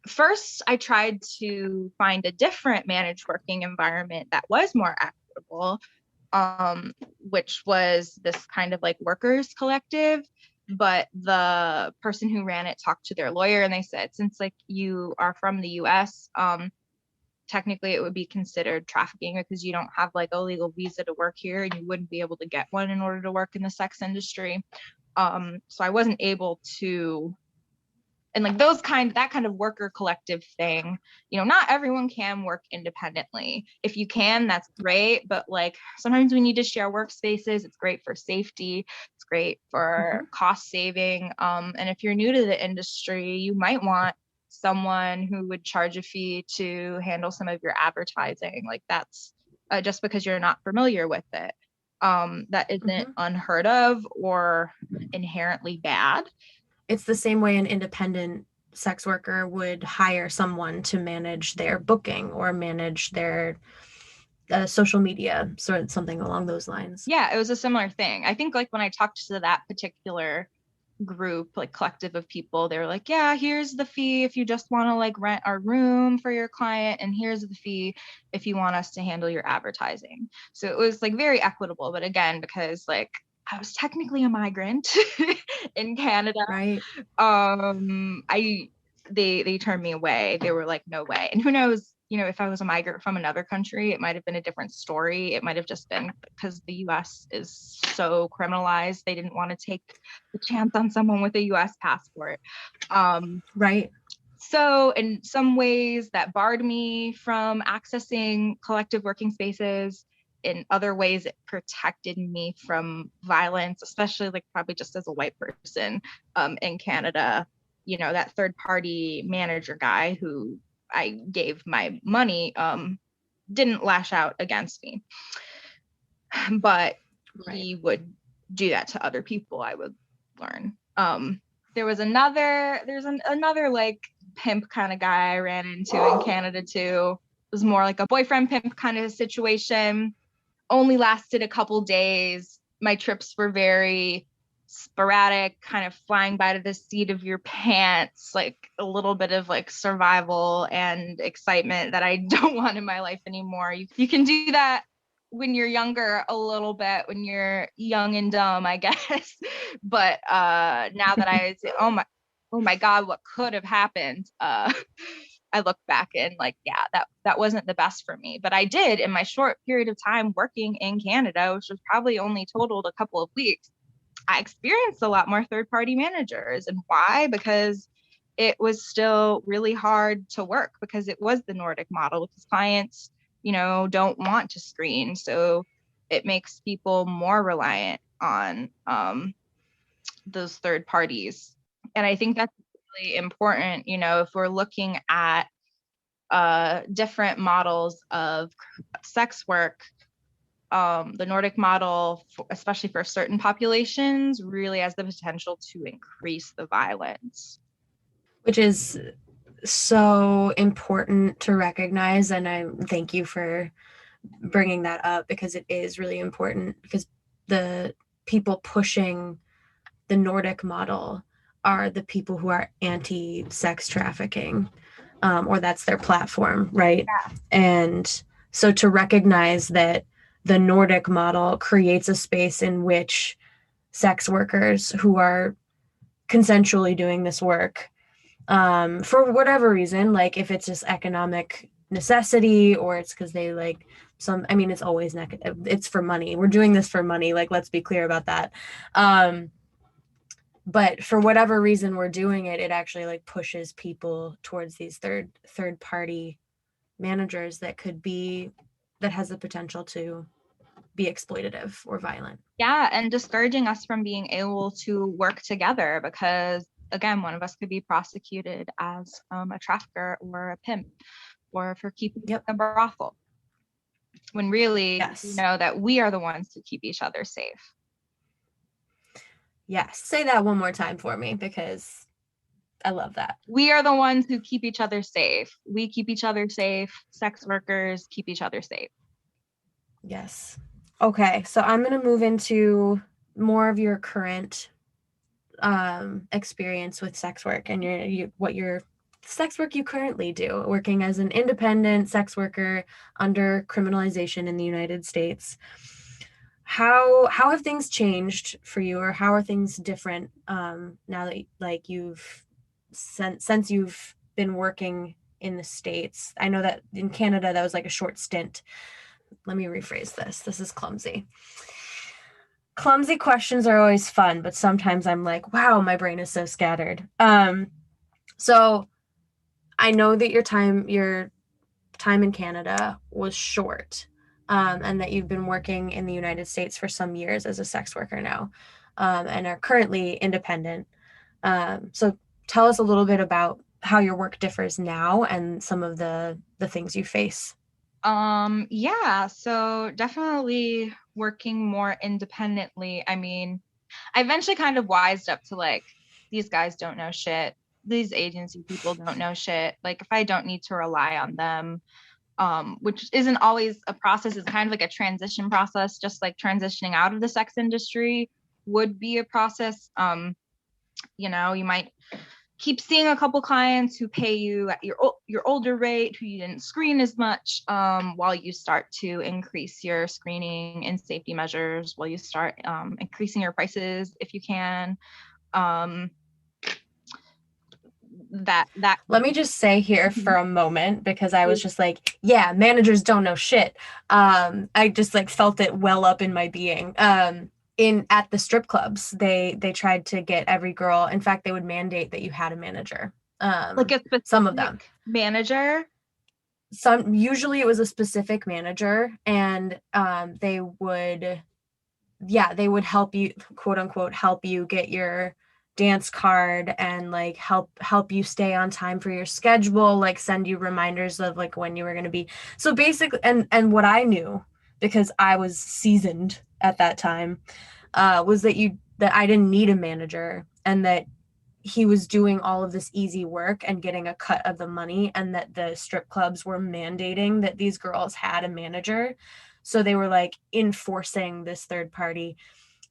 first I tried to find a different managed working environment that was more equitable, which was this kind of like workers collective. But the person who ran it talked to their lawyer, and they said, since like you are from the US, technically it would be considered trafficking because you don't have like a legal visa to work here, and you wouldn't be able to get one in order to work in the sex industry. So I wasn't able to, and like that kind of worker collective thing, not everyone can work independently. If you can, that's great, but like sometimes we need to share workspaces. It's great for safety, it's great for cost saving, and if you're new to the industry, you might want someone who would charge a fee to handle some of your advertising. Like that's just because you're not familiar with it. That isn't unheard of or inherently bad. It's the same way an independent sex worker would hire someone to manage their booking or manage their social media, sort of something along those lines. Yeah, it was a similar thing. I think like when I talked to that particular group, like collective of people, they were like, yeah, here's the fee if you just want to like rent our room for your client, and here's the fee if you want us to handle your advertising. So it was like very equitable, but again, because like I was technically a migrant in Canada, right? They turned me away. They were like, no way. And who knows, if I was a migrant from another country, it might have been a different story. It might have just been because the US is so criminalized. They didn't want to take the chance on someone with a US passport. Right. So in some ways that barred me from accessing collective working spaces. In other ways, it protected me from violence, especially like probably just as a white person in Canada. That third party manager guy who I gave my money didn't lash out against me, but he would do that to other people, I would learn. There's another like pimp kind of guy I ran into in Canada too. It was more like a boyfriend pimp kind of situation. Only lasted a couple days. My trips were very sporadic, kind of flying by to the seat of your pants, like a little bit of like survival and excitement that I don't want in my life anymore. You can do that when you're younger a little bit, when you're young and dumb, I guess. But now that I say, oh my God, what could have happened? I look back and like, yeah, that wasn't the best for me. But I did, in my short period of time working in Canada, which was probably only totaled a couple of weeks, I experienced a lot more third-party managers. And why? Because it was still really hard to work because it was the Nordic model, because clients, don't want to screen. So it makes people more reliant on those third parties. And I think that's really important, if we're looking at different models of sex work. The Nordic model, especially for certain populations, really has the potential to increase the violence. Which is so important to recognize. And I thank you for bringing that up, because it is really important, because the people pushing the Nordic model are the people who are anti-sex trafficking, or that's their platform, right? Yeah. And so to recognize that the Nordic model creates a space in which sex workers who are consensually doing this work, for whatever reason, like if it's just economic necessity, or it's because they like it's always it's for money. We're doing this for money. Like, let's be clear about that. But for whatever reason we're doing it, it actually like pushes people towards these third party managers that has the potential to be exploitative or violent. Yeah, and discouraging us from being able to work together, because again, one of us could be prosecuted as a trafficker or a pimp, or for keeping a brothel, when really that we are the ones who keep each other safe. Yes, say that one more time for me, because I love that. We are the ones who keep each other safe. We keep each other safe. Sex workers keep each other safe. Yes. Okay, so I'm going to move into more of your current experience with sex work, and what your sex work you currently do, working as an independent sex worker under criminalization in the United States. How have things changed for you, or how are things different now that like since you've been working in the States. I know that in Canada that was like a short stint. Let me rephrase this. This is clumsy. Clumsy questions are always fun, but sometimes I'm like, wow, my brain is so scattered. So I know that your time in Canada was short, and that you've been working in the United States for some years as a sex worker now, and are currently independent. So tell us a little bit about how your work differs now and some of the things you face. Yeah, so definitely working more independently. I mean, I eventually kind of wised up to like, these guys don't know shit. These agency people don't know shit. Like, if I don't need to rely on them, which isn't always a process, it's kind of like a transition process, just like transitioning out of the sex industry would be a process. You might keep seeing a couple clients who pay you at your older rate, who you didn't screen as much, while you start to increase your screening and safety measures, while you start increasing your prices if you can. Um, that Let me just say here for a moment, because I was just like, yeah, managers don't know shit. I just like felt it well up in my being. In at the strip clubs, they tried to get every girl. In fact, they would mandate that you had a manager. like a Some of them. specific manager. Some usually it was a specific manager, and they would, yeah, they would help you, quote unquote, help you get your dance card, and like help you stay on time for your schedule, like send you reminders of like when you were going to be. So basically, and what I knew, because I was seasoned at that time, was that I didn't need a manager, and that he was doing all of this easy work and getting a cut of the money, and that the strip clubs were mandating that these girls had a manager. So they were like enforcing this third party.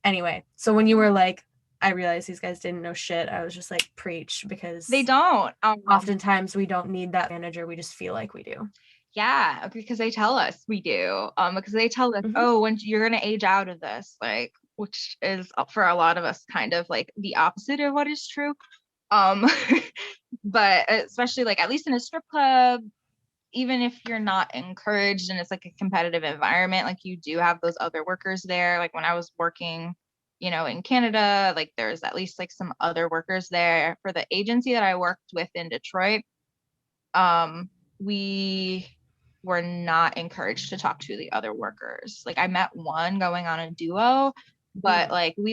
Anyway, so when you were like, I realized these guys didn't know shit, I was just like, preach, They because don't. oftentimes we don't need that manager. We just feel like we do. Yeah, because they tell us we do. Because they tell us, Mm-hmm. oh, when you're gonna age out of this, like, which is for a lot of us kind of like the opposite of what is true. Um, but especially like at least in a strip club, even if you're not encouraged and it's like a competitive environment, like you do have those other workers there. Like when I was working, in Canada, like there's at least like some other workers there for the agency that I worked with in Detroit. We were not encouraged to talk to the other workers. Like I met one going on a duo, but like they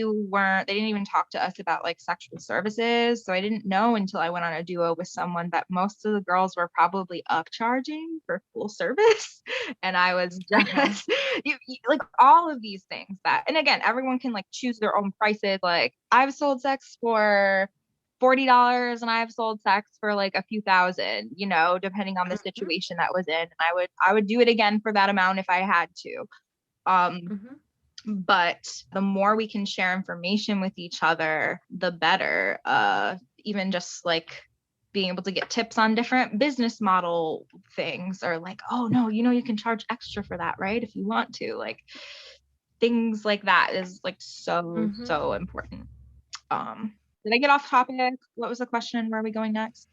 didn't even talk to us about like sexual services. So I didn't know until I went on a duo with someone that most of the girls were probably upcharging for full service. And I was just like all of these things and again, everyone can like choose their own prices. Like I've sold sex for $40 and I've sold sex for like a few thousand, depending on the Mm-hmm. situation that was in. And I would do it again for that amount if I had to. Um, Mm-hmm. but the more we can share information with each other, the better. Even just like being able to get tips on different business model things, or like, oh no, you can charge extra for that, right? If you want to, like things like that is like so, Mm-hmm. so important. Did I get off topic? What was the question? Where are we going next?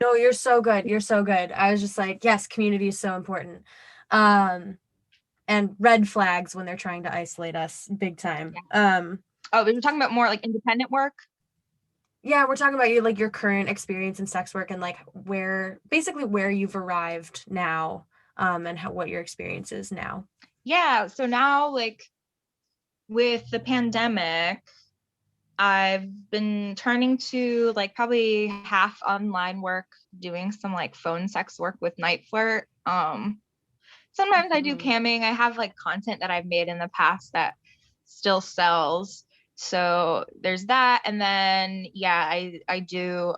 No, you're so good. You're so good. I was just like, yes, community is so important. Um, and red flags when they're trying to isolate us, big time. Yeah. Oh, we were talking about more like independent work. Yeah, we're talking about your current experience in sex work, and like where you've arrived now, and what your experience is now. Yeah. So now, like with the pandemic, I've been turning to like probably half online work, doing some like phone sex work with Night Flirt. Sometimes I do Mm-hmm. camming. I have like content that I've made in the past that still sells. So there's that. And then yeah, I do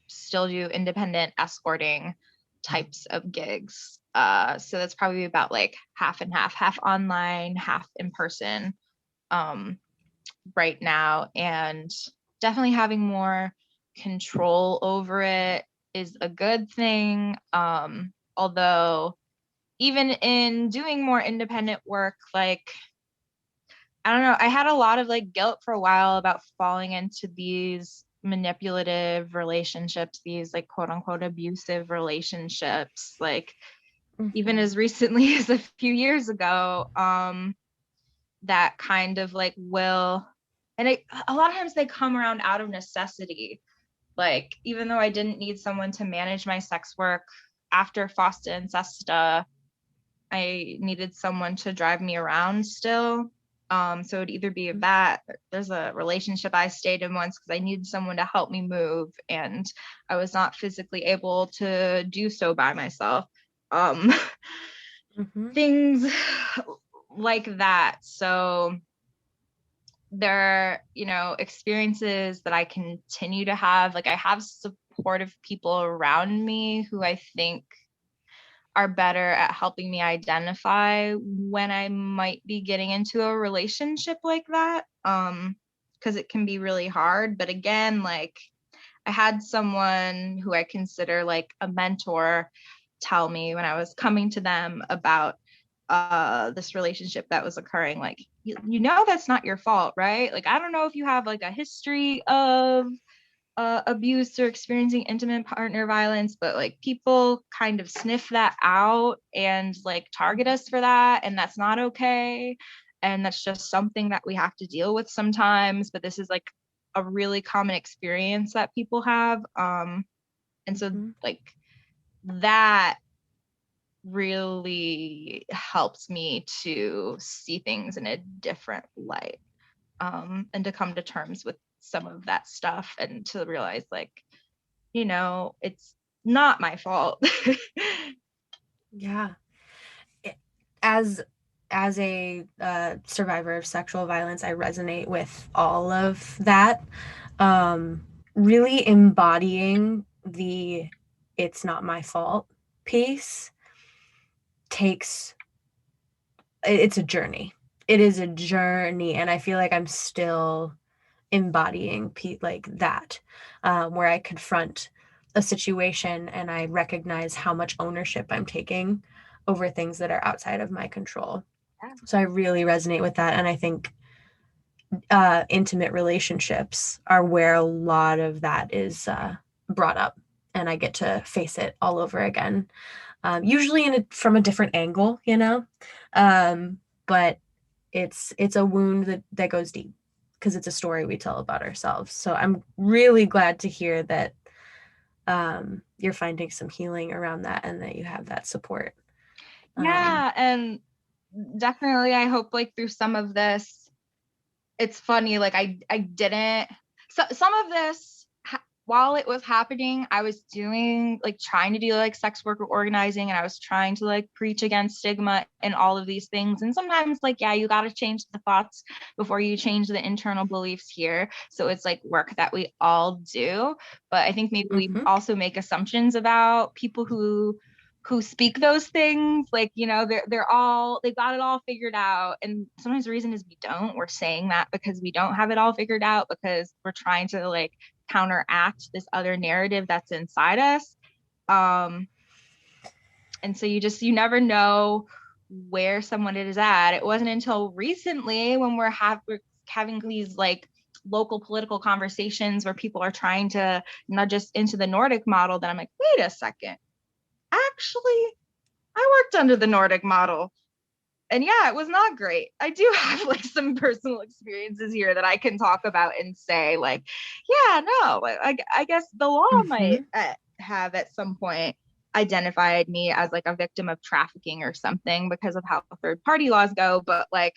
still do independent escorting types of gigs. So that's probably about like half and half online, half in person um right now. And definitely having more control over it is a good thing. Although even in doing more independent work, like, I don't know, I had a lot of like guilt for a while about falling into these manipulative relationships, these like quote unquote abusive relationships, like even Mm-hmm. as recently as a few years ago, that kind of like will, and a lot of times they come around out of necessity. Like, even though I didn't need someone to manage my sex work after FOSTA and SESTA, I needed someone to drive me around still. So it'd either be that, there's a relationship I stayed in once because I needed someone to help me move, and I was not physically able to do so by myself. Um, Mm-hmm. things like that. So there are, experiences that I continue to have. Like, I have supportive people around me who I think are better at helping me identify when I might be getting into a relationship like that. Because it can be really hard. But again, like, I had someone who I consider like a mentor tell me when I was coming to them about this relationship that was occurring, like, that's not your fault, right? Like, I don't know if you have like a history of abuse or experiencing intimate partner violence, but like people kind of sniff that out and like target us for that, and that's not okay. And that's just something that we have to deal with sometimes. But this is like a really common experience that people have. And so Mm-hmm. like that really helps me to see things in a different light, and to come to terms with some of that stuff and to realize like, it's not my fault. Yeah. It- As a survivor of sexual violence, I resonate with all of that. Really embodying the "it's not my fault" piece takes it's a journey. It is a journey, and I feel like I'm still embodying like that, where I confront a situation and I recognize how much ownership I'm taking over things that are outside of my control. Yeah. So I really resonate with that, and I think intimate relationships are where a lot of that is brought up, and I get to face it all over again, usually from a different angle, but it's a wound that goes deep because it's a story we tell about ourselves. So I'm really glad to hear that you're finding some healing around that and that you have that support. Um, Yeah, and definitely I hope like through some of this, it's funny, like I didn't, so some of this while it was happening, I was doing like trying to do like sex worker organizing, and I was trying to like preach against stigma and all of these things. And sometimes like, yeah, you got to change the thoughts before you change the internal beliefs here. So it's like work that we all do. But I think maybe we mhm. also make assumptions about people who speak those things, like, they've got it all figured out. And sometimes the reason is we don't. We're saying that because we don't have it all figured out, because we're trying to like counteract this other narrative that's inside us. um and so you never know where someone is at. It wasn't until recently when we're having these like local political conversations where people are trying to nudge us into the Nordic model that I'm like, wait a second, actually I worked under the Nordic model, and yeah, it was not great. I do have like some personal experiences here that I can talk about and say like, yeah, no, I guess the law might Mhm. have at some point identified me as like a victim of trafficking or something because of how third party laws go. But like,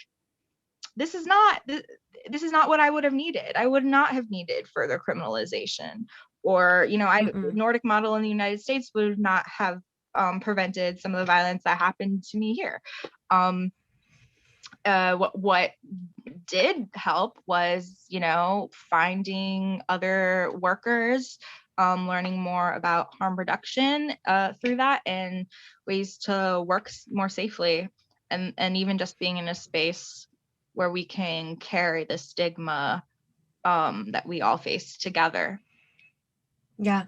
this is not this is not what I would have needed. I would not have needed further criminalization, or Mm-mm. Nordic model in the United States would not have prevented some of the violence that happened to me here. Um, what did help was, finding other workers, learning more about harm reduction through that, and ways to work more safely, and even just being in a space where we can carry the stigma that we all face together. Yeah.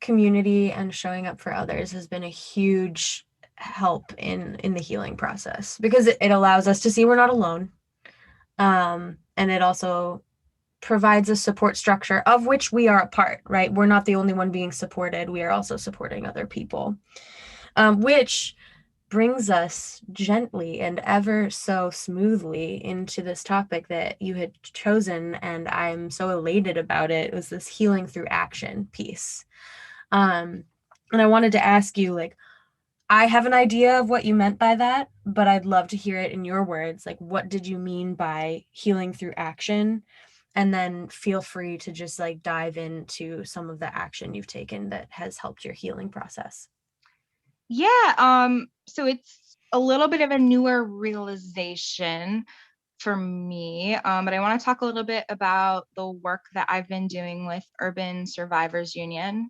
Community and showing up for others has been a huge help in the healing process because it allows us to see we're not alone. And it also provides a support structure of which we are a part, right? We're not the only one being supported. We are also supporting other people, which brings us gently and ever so smoothly into this topic that you had chosen, and I'm so elated about it. It was this healing through action piece. And I wanted to ask you, like, I have an idea of what you meant by that, but I'd love to hear it in your words. Like, what did you mean by healing through action? And then feel free to just like dive into some of the action you've taken that has helped your healing process. Yeah, so it's a little bit of a newer realization for me, but I want to talk a little bit about the work that I've been doing with Urban Survivors Union,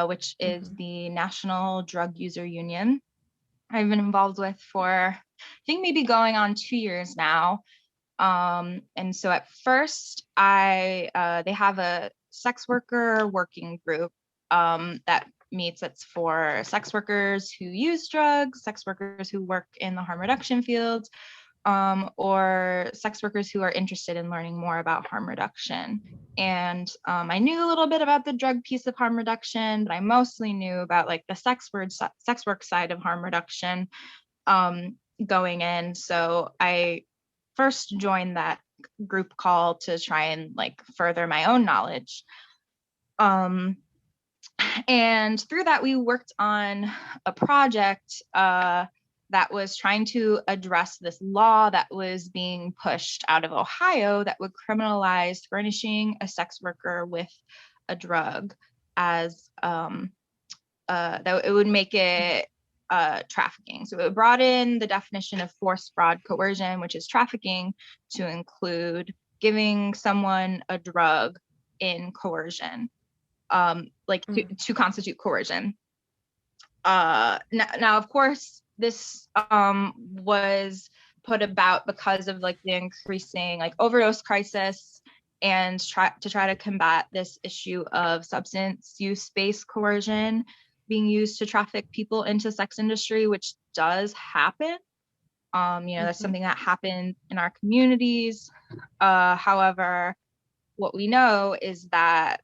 which is Mm-hmm. the National Drug User Union. I've been involved with for, I think, maybe going on 2 years now. And so at first, they have a sex worker working group that meets. It's for sex workers who use drugs, sex workers who work in the harm reduction field, or sex workers who are interested in learning more about harm reduction. And I knew a little bit about the drug piece of harm reduction, but I mostly knew about like the sex work side of harm reduction going in. So I first joined that group call to try and like further my own knowledge. Um, and through that, we worked on a project that was trying to address this law that was being pushed out of Ohio that would criminalize furnishing a sex worker with a drug as that it would make it trafficking. So it brought in the definition of force, fraud, coercion, which is trafficking, to include giving someone a drug in coercion, like to constitute coercion. Now, of course, this was put about because of like the increasing like overdose crisis and try to combat this issue of substance use-based coercion being used to traffic people into sex industry, which does happen. That's Mm-hmm. something that happened in our communities. However, what we know is that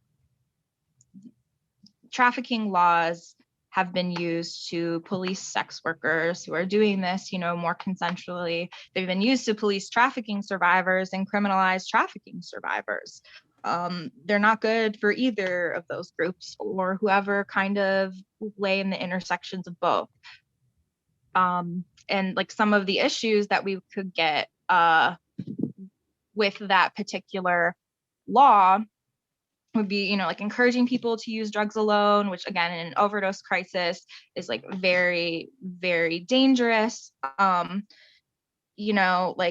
trafficking laws have been used to police sex workers who are doing this, more consensually. They've been used to police trafficking survivors and criminalize trafficking survivors. They're not good for either of those groups or whoever kind of lay in the intersections of both. And like some of the issues that we could get with that particular law would be, like encouraging people to use drugs alone, which again, in an overdose crisis is like very, very dangerous. Like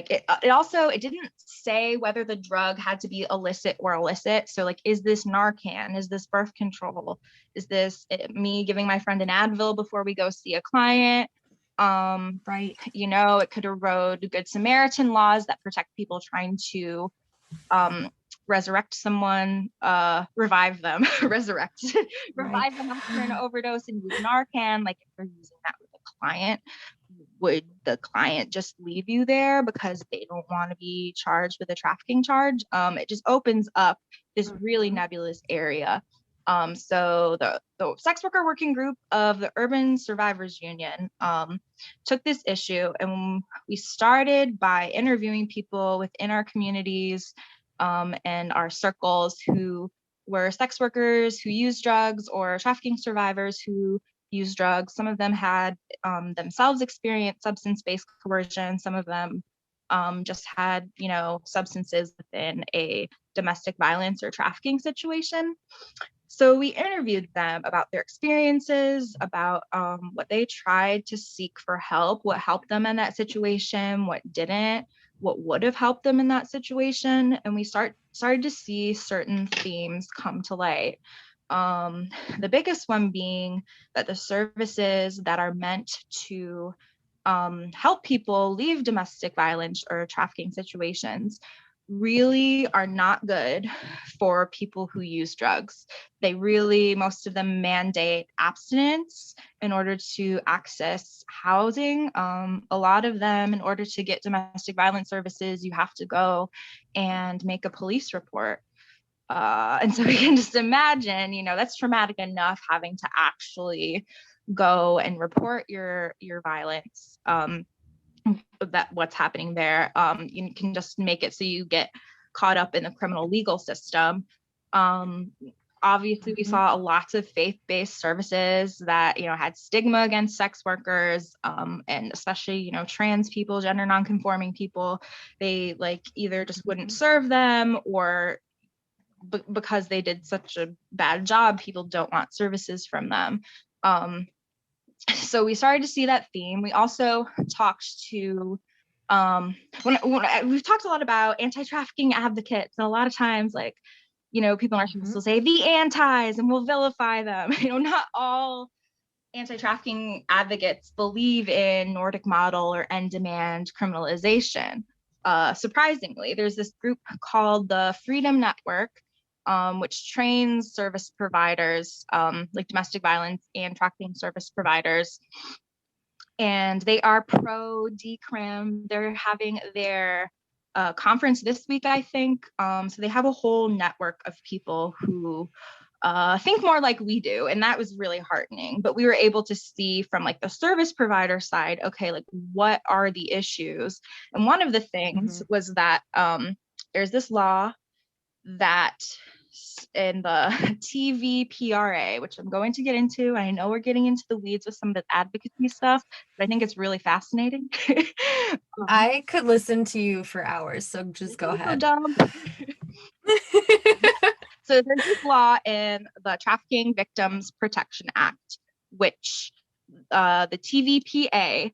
it didn't say whether the drug had to be illicit or illicit. So like, is this Narcan? Is this birth control? Is this me giving my friend an Advil before we go see a client? Right. It could erode Good Samaritan laws that protect people trying to resurrect someone, revive them, resurrect, Right. revive them after an overdose and use Narcan. Like if they're using that with a client, would the client just leave you there because they don't want to be charged with a trafficking charge? It just opens up this really Mm-hmm. nebulous area. So the sex worker working group of the Urban Survivors Union took this issue, and we started by interviewing people within our communities and our circles who were sex workers who used drugs or trafficking survivors who used drugs. Some of them had themselves experienced substance-based coercion. Some of them just had, substances within a domestic violence or trafficking situation. So we interviewed them about their experiences, about what they tried to seek for help, what helped them in that situation, what didn't, what would have helped them in that situation. And we started to see certain themes come to light. The biggest one being that the services that are meant to help people leave domestic violence or trafficking situations really are not good for people who use drugs. They really, most of them mandate abstinence in order to access housing. A lot of them, in order to get domestic violence services, you have to go and make a police report. And so we can just imagine, that's traumatic enough having to actually go and report your violence. That what's happening there. You can just make it so you get caught up in the criminal legal system. Obviously, we saw lots of faith-based services that had stigma against sex workers, and especially trans people, gender non-conforming people. They either just wouldn't serve them, or because they did such a bad job, people don't want services from them. So we started to see that theme. We also talked to we've talked a lot about anti-trafficking advocates, and a lot of times people in our schools will say the antis and we'll vilify them. Not all anti-trafficking advocates believe in Nordic model or end demand criminalization. Surprisingly, there's this group called the Freedom Network, which trains service providers, like domestic violence and trafficking service providers. And they are pro decrim. They're having their conference this week, I think. So they have a whole network of people who think more like we do. And that was really heartening. But we were able to see from the service provider side, okay, what are the issues? And one of the things was that there's this law that in the TVPRA, which I'm going to get into. I know we're getting into the weeds with some of the advocacy stuff, but I think it's really fascinating. I could listen to you for hours, so just go ahead. So dumb. So there's this law in the Trafficking Victims Protection Act, which the TVPA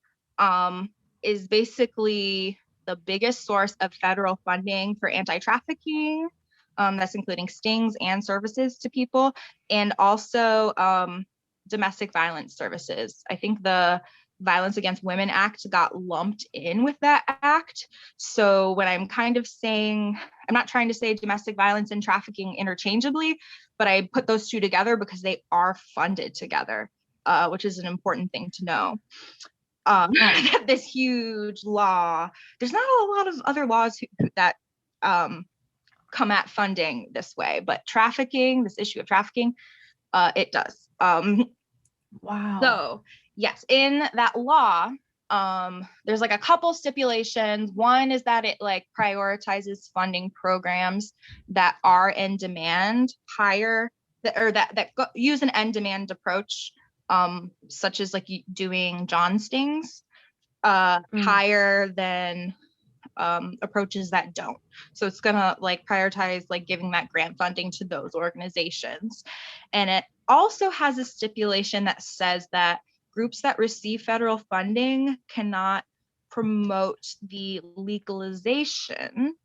is basically the biggest source of federal funding for anti-trafficking. That's including stings and services to people, and also domestic violence services. I think the Violence Against Women Act got lumped in with that act. So when I'm kind of saying, I'm not trying to say domestic violence and trafficking interchangeably, but I put those two together because they are funded together, which is an important thing to know. This huge law, there's not a lot of other laws that come at funding this way, but trafficking, this issue of trafficking, it does. Wow. So yes, in that law, there's a couple stipulations. One is that it prioritizes funding programs that are in demand higher, that use an end demand approach, such as doing John stings, higher than approaches that don't. So it's gonna prioritize giving that grant funding to those organizations. And it also has a stipulation that says that groups that receive federal funding cannot promote the legalization,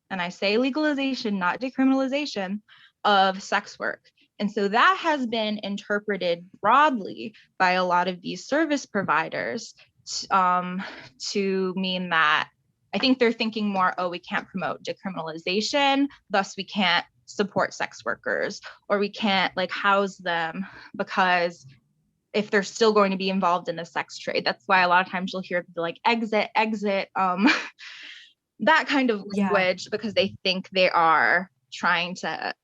and I say legalization, not decriminalization, of sex work. And so that has been interpreted broadly by a lot of these service providers to mean that, I think they're thinking more, we can't promote decriminalization, thus we can't support sex workers, or we can't house them, because if they're still going to be involved in the sex trade. That's why a lot of times you'll hear people exit, that kind of language, because they think they are trying to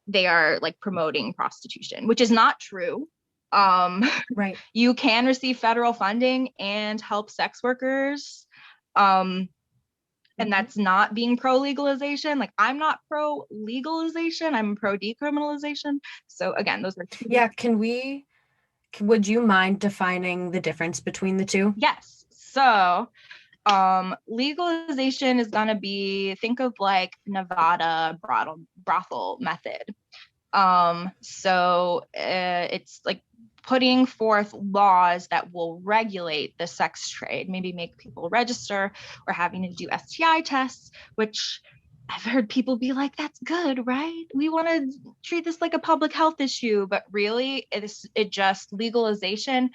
they are promoting prostitution, which is not true. Right. You can receive federal funding and help sex workers. And that's not being pro-legalization. I'm not pro-legalization, I'm pro-decriminalization. So again, those are two. Yeah, would you mind defining the difference between the two? Yes. So legalization is gonna be, think of Nevada brothel method. So it's putting forth laws that will regulate the sex trade, maybe make people register, or having to do STI tests, which I've heard people be that's good, right? We want to treat this like a public health issue, but really it just legalization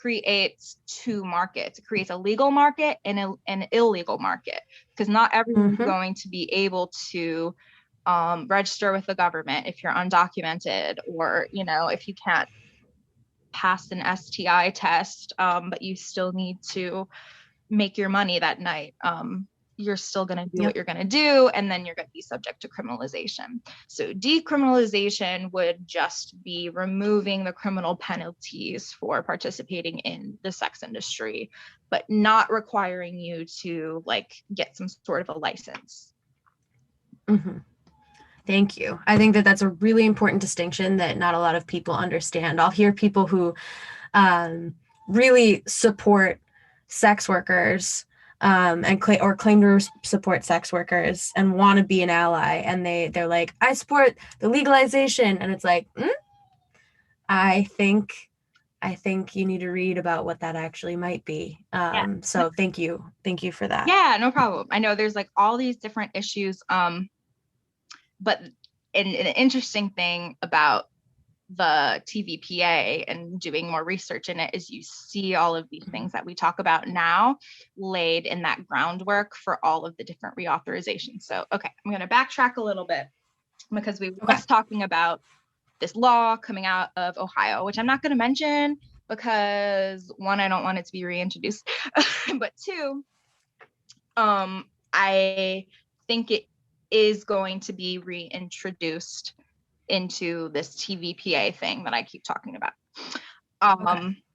creates two markets. It creates a legal market and an illegal market, because not everyone's going to be able to register with the government if you're undocumented, or, you know, if you can't pass an STI test, but you still need to make your money that night. You're still going to do what you're going to do, and then you're going to be subject to criminalization. So decriminalization would just be removing the criminal penalties for participating in the sex industry, but not requiring you to like get some sort of a license. Thank you. I think that that's a really important distinction that not a lot of people understand. I'll hear people who really support sex workers and claim to support sex workers and want to be an ally, and they're like, I support the legalization, and it's like, I think you need to read about what that actually might be. So thank you for that. Yeah, no problem. I know there's like all these different issues, but an interesting thing about the TVPA and doing more research in it is you see all of these things that we talk about now laid in that groundwork for all of the different reauthorizations. So, okay, I'm going to backtrack a little bit, because we were just talking about this law coming out of Ohio, which I'm not going to mention because, one, I don't want it to be reintroduced, but two, I think it is going to be reintroduced into this TVPA thing that I keep talking about.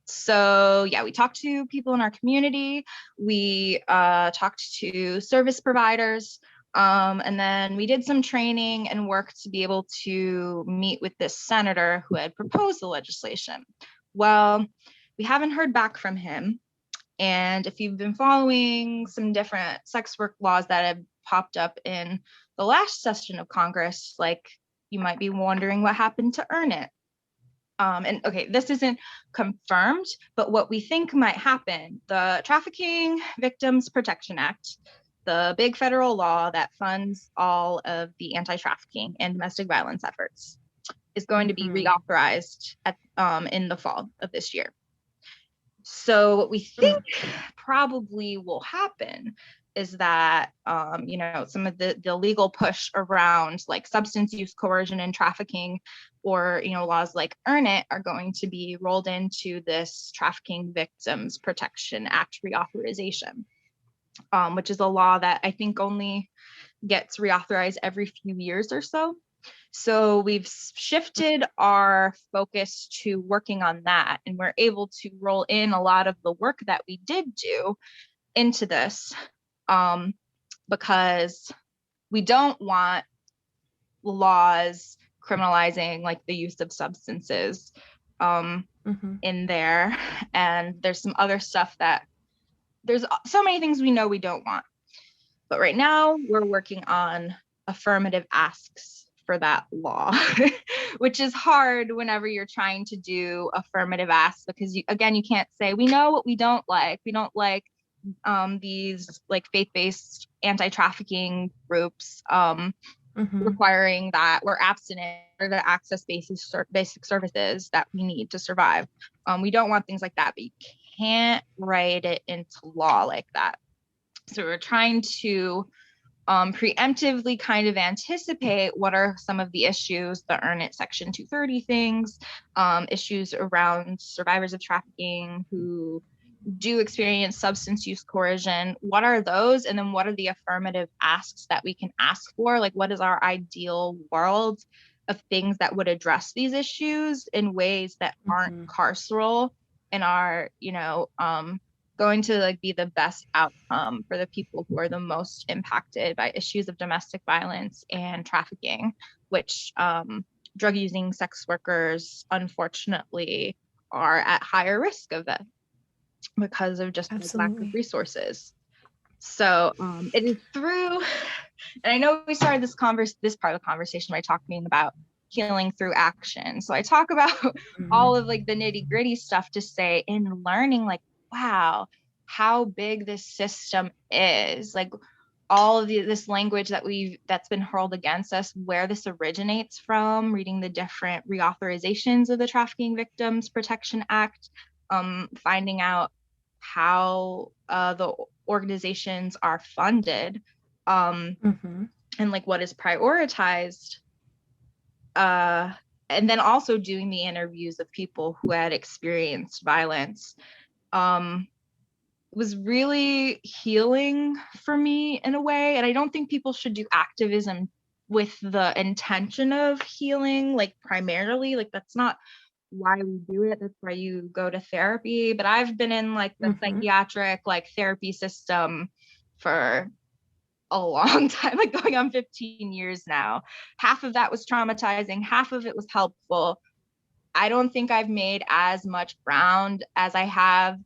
So yeah, we talked to people in our community. We talked to service providers. And then we did some training and work to be able to meet with this senator who had proposed the legislation. Well, we haven't heard back from him. And if you've been following some different sex work laws that have popped up in the last session of Congress, like, you might be wondering what happened to earn it. And okay, this isn't confirmed, but what we think might happen, the Trafficking Victims Protection Act, the big federal law that funds all of the anti-trafficking and domestic violence efforts, is going to be reauthorized in the fall of this year. So what we think probably will happen is that, some of the legal push around like substance use, coercion, and trafficking, or, laws like Earn It, are going to be rolled into this Trafficking Victims Protection Act reauthorization, which is a law that I think only gets reauthorized every few years or so. So we've shifted our focus to working on that, and we're able to roll in a lot of the work that we did do into this, because we don't want laws criminalizing like the use of substances in there. And there's some other stuff that, there's so many things we know we don't want. But right now we're working on affirmative asks for that law, which is hard whenever you're trying to do affirmative asks, because you can't say, we know what we don't like. We don't like these like faith-based anti-trafficking groups requiring that we're abstinent or to access basic services that we need to survive. We don't want things like that, but you can't write it into law like that. So we're trying to preemptively kind of anticipate what are some of the issues, the Earn It Section 230 things, issues around survivors of trafficking who do experience substance use coercion. What are those? And then what are the affirmative asks that we can ask for? Like, what is our ideal world of things that would address these issues in ways that aren't carceral and are, going to like be the best outcome for the people who are the most impacted by issues of domestic violence and trafficking, which drug using sex workers unfortunately are at higher risk of it because of just the lack of resources. So it is through, and I know we started this part of the conversation by talking about healing through action. So I talk about all of like the nitty gritty stuff to say, in learning, like, wow, how big this system is, like all of this language that's been hurled against us, where this originates from, reading the different reauthorizations of the Trafficking Victims Protection Act, finding out how the organizations are funded, and like what is prioritized, and then also doing the interviews of people who had experienced violence, was really healing for me in a way. And I don't think people should do activism with the intention of healing, like primarily, like that's not why we do it. That's why you go to therapy. But I've been in like the psychiatric like therapy system for a long time, like going on 15 years now. Half of that was traumatizing, half of it was helpful. I don't think I've made as much ground as I have.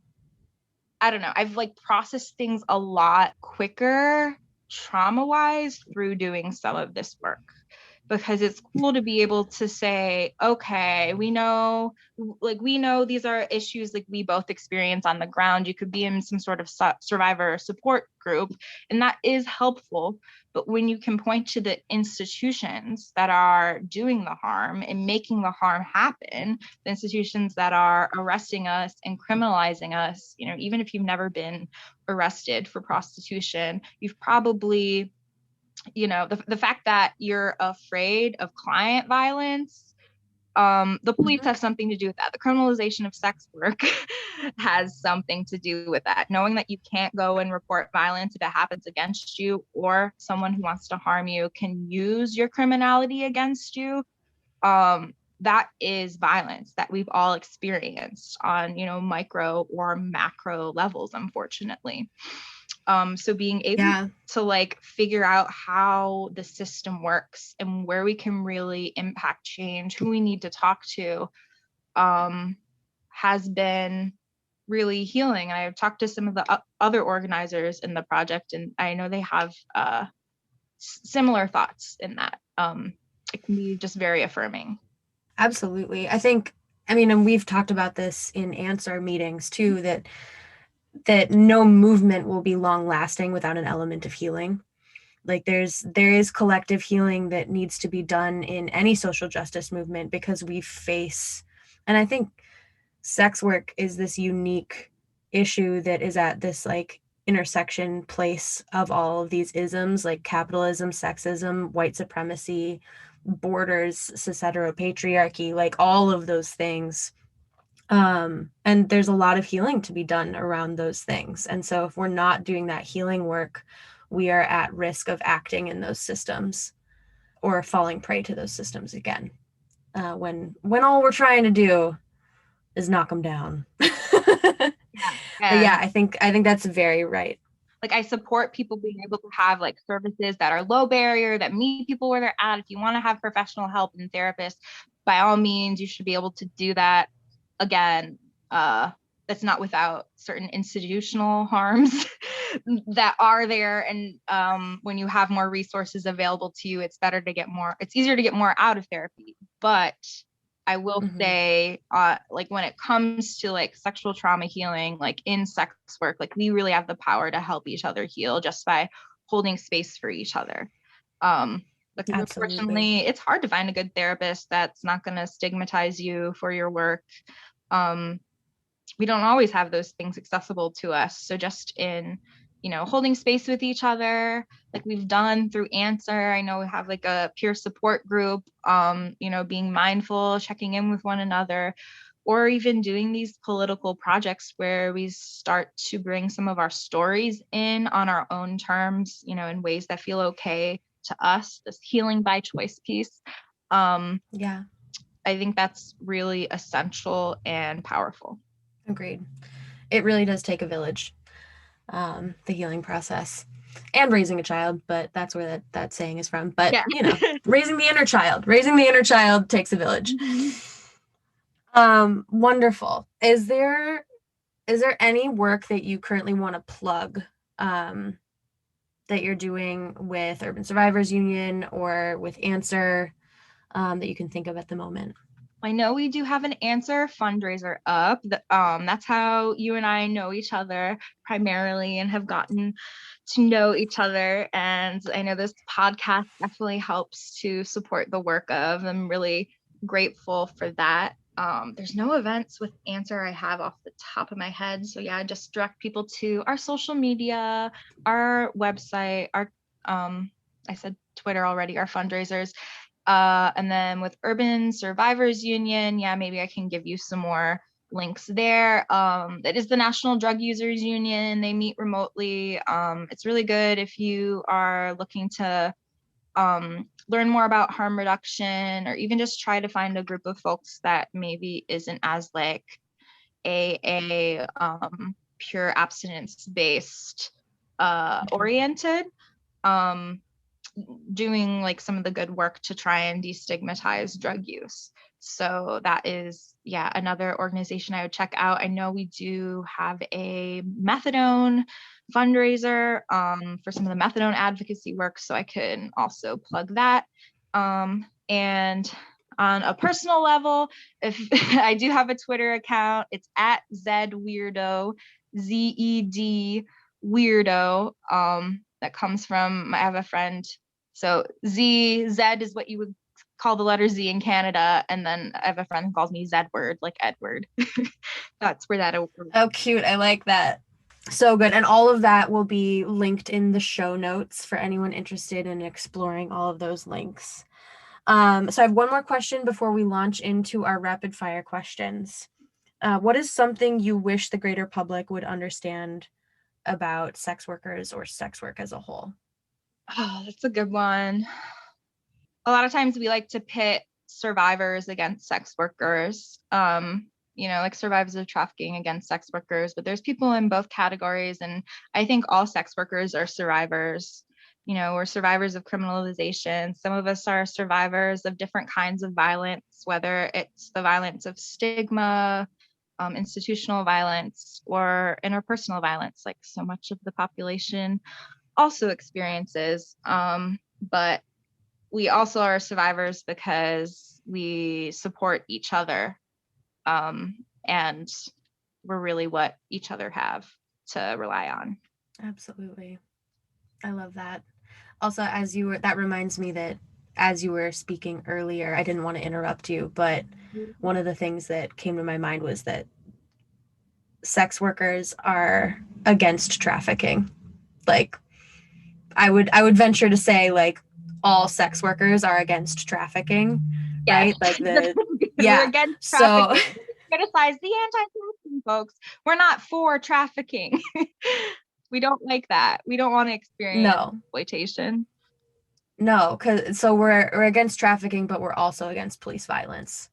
I don't know. I've like processed things a lot quicker trauma wise through doing some of this work, because it's cool to be able to say, okay, we know these are issues like we both experience on the ground. You could be in some sort of survivor support group, and that is helpful. But when you can point to the institutions that are doing the harm and making the harm happen, the institutions that are arresting us and criminalizing us, even if you've never been arrested for prostitution, you've probably, the fact that you're afraid of client violence, the police have something to do with that. The criminalization of sex work has something to do with that. Knowing that you can't go and report violence if it happens against you, or someone who wants to harm you can use your criminality against you, that is violence that we've all experienced on, micro or macro levels, unfortunately. So being able to like figure out how the system works and where we can really impact change, who we need to talk to, has been really healing. And I've talked to some of the other organizers in the project, and I know they have similar thoughts in that. It can be just very affirming. Absolutely. And we've talked about this in answer meetings too, that no movement will be long lasting without an element of healing. Like there is collective healing that needs to be done in any social justice movement, because we face, and I think sex work is this unique issue that is at this like intersection place of all of these isms, like capitalism, sexism, white supremacy, borders, cis-heteropatriarchy, like all of those things. And there's a lot of healing to be done around those things. And so if we're not doing that healing work, we are at risk of acting in those systems or falling prey to those systems again. When all we're trying to do is knock them down. But yeah, I think that's very right. Like I support people being able to have like services that are low barrier, that meet people where they're at. If you want to have professional help and therapists, by all means, you should be able to do that. Again, that's not without certain institutional harms that are there. And when you have more resources available to you, it's easier to get more out of therapy. But I will say, like when it comes to like sexual trauma healing, like in sex work, like we really have the power to help each other heal just by holding space for each other. Because unfortunately, it's hard to find a good therapist that's not going to stigmatize you for your work. We don't always have those things accessible to us. So just in, holding space with each other, like we've done through Answer. I know we have like a peer support group, being mindful, checking in with one another, or even doing these political projects where we start to bring some of our stories in on our own terms, in ways that feel okay to us, this healing by choice piece. I think that's really essential and powerful. Agreed. It really does take a village, the healing process, and raising a child, but that's where that saying is from. But raising the inner child takes a village. Wonderful. Is there any work that you currently want to plug, that you're doing with Urban Survivors Union or with Answer, that you can think of at the moment? I know we do have an Answer fundraiser up. That's how you and I know each other primarily and have gotten to know each other. And I know this podcast definitely helps to support the work of. I'm really grateful for that. There's no events with answer I have off the top of my head. So yeah, just direct people to our social media, our website, our I said Twitter already, our fundraisers. And then with Urban Survivors Union, yeah, maybe I can give you some more links there. It is the National Drug Users Union. They meet remotely. It's really good if you are looking to learn more about harm reduction, or even just try to find a group of folks that maybe isn't as like a pure abstinence based oriented. Um, Doing like some of the good work to try and destigmatize drug use. So that is, yeah, another organization I would check out. I know we do have a methadone fundraiser for some of the methadone advocacy work, so I can also plug that. And on a personal level, if I do have a Twitter account, it's at Zed Weirdo, Zed Weirdo. That comes from I have a friend. So Zed is what you would call the letter Z in Canada, and then I have a friend who calls me Zedward, like Edward. That's where that. Oh, cute. I like that. So good. And all of that will be linked in the show notes for anyone interested in exploring all of those links. So I have one more question before we launch into our rapid fire questions. What is something you wish the greater public would understand about sex workers or sex work as a whole? Oh, that's a good one. A lot of times we like to pit survivors against sex workers. Like survivors of trafficking against sex workers, but there's people in both categories. And I think all sex workers are survivors. We're survivors of criminalization. Some of us are survivors of different kinds of violence, whether it's the violence of stigma, institutional violence, or interpersonal violence, like so much of the population also experiences. But we also are survivors because we support each other, and we're really what each other have to rely on. Absolutely. I love that. Also, that reminds me that as you were speaking earlier, I didn't want to interrupt you, but one of the things that came to my mind was that sex workers are against trafficking. Like, I would venture to say, like, all sex workers are against trafficking, Yes. right? Like We're against So trafficking. Criticize the anti-trafficking folks. We're not for trafficking. We don't like that. We don't want to experience exploitation. No, so we're against trafficking, but we're also against police violence.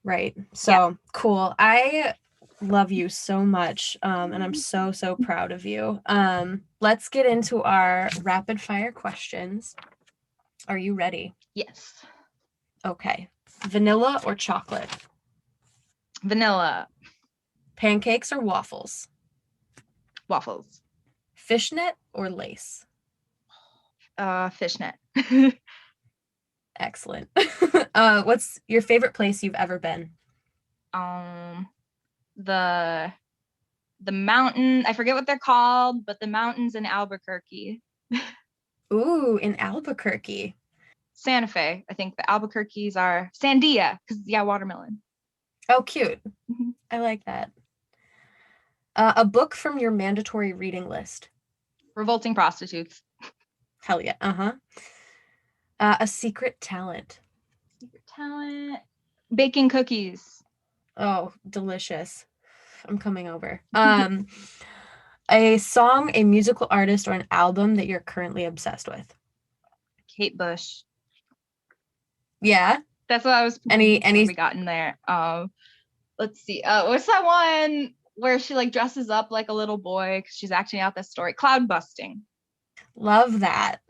Right. So cool. I love you so much. And I'm so proud of you. Let's get into our rapid fire questions. Are you ready? Yes. Okay. Vanilla or chocolate? Vanilla. Pancakes or waffles? Waffles. Fishnet or lace? Fishnet. Excellent. What's your favorite place you've ever been? The mountain, I forget what they're called, but the mountains in Albuquerque. Ooh, in Albuquerque. Santa Fe. I think the Albuquerques are Sandia, because watermelon. Oh, cute. Mm-hmm. I like that. A book from your mandatory reading list. Revolting Prostitutes. Hell yeah. Uh-huh. A secret talent. Secret talent. Baking cookies. Oh, delicious. I'm coming over. A song, a musical artist, or an album that you're currently obsessed with. Kate Bush. Yeah. That's what I was any we got in there. Let's see. What's that one where she like dresses up like a little boy because she's acting out this story? Cloud Busting. Love that.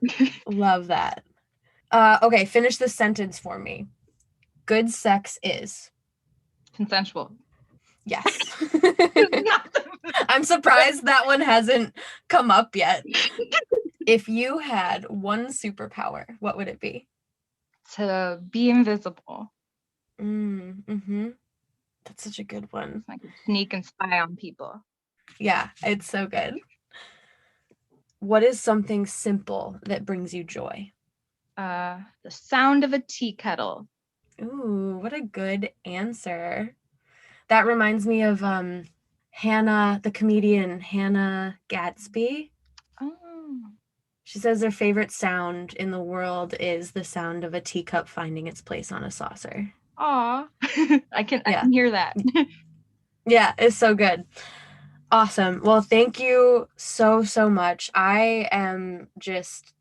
Love that. Okay, finish this sentence for me. Good sex is consensual. Yes. I'm surprised that one hasn't come up yet. If you had one superpower, what would it be? To be invisible. Mm-hmm. That's such a good one. I can sneak and spy on people. Yeah, it's so good. What is something simple that brings you joy? The sound of a tea kettle. Ooh, what a good answer. That reminds me of Hannah, the comedian Hannah Gatsby. Oh. She says her favorite sound in the world is the sound of a teacup finding its place on a saucer. Aw. I can Yeah. hear that. Yeah, it's so good. Awesome. Well, thank you so, so much. I am just,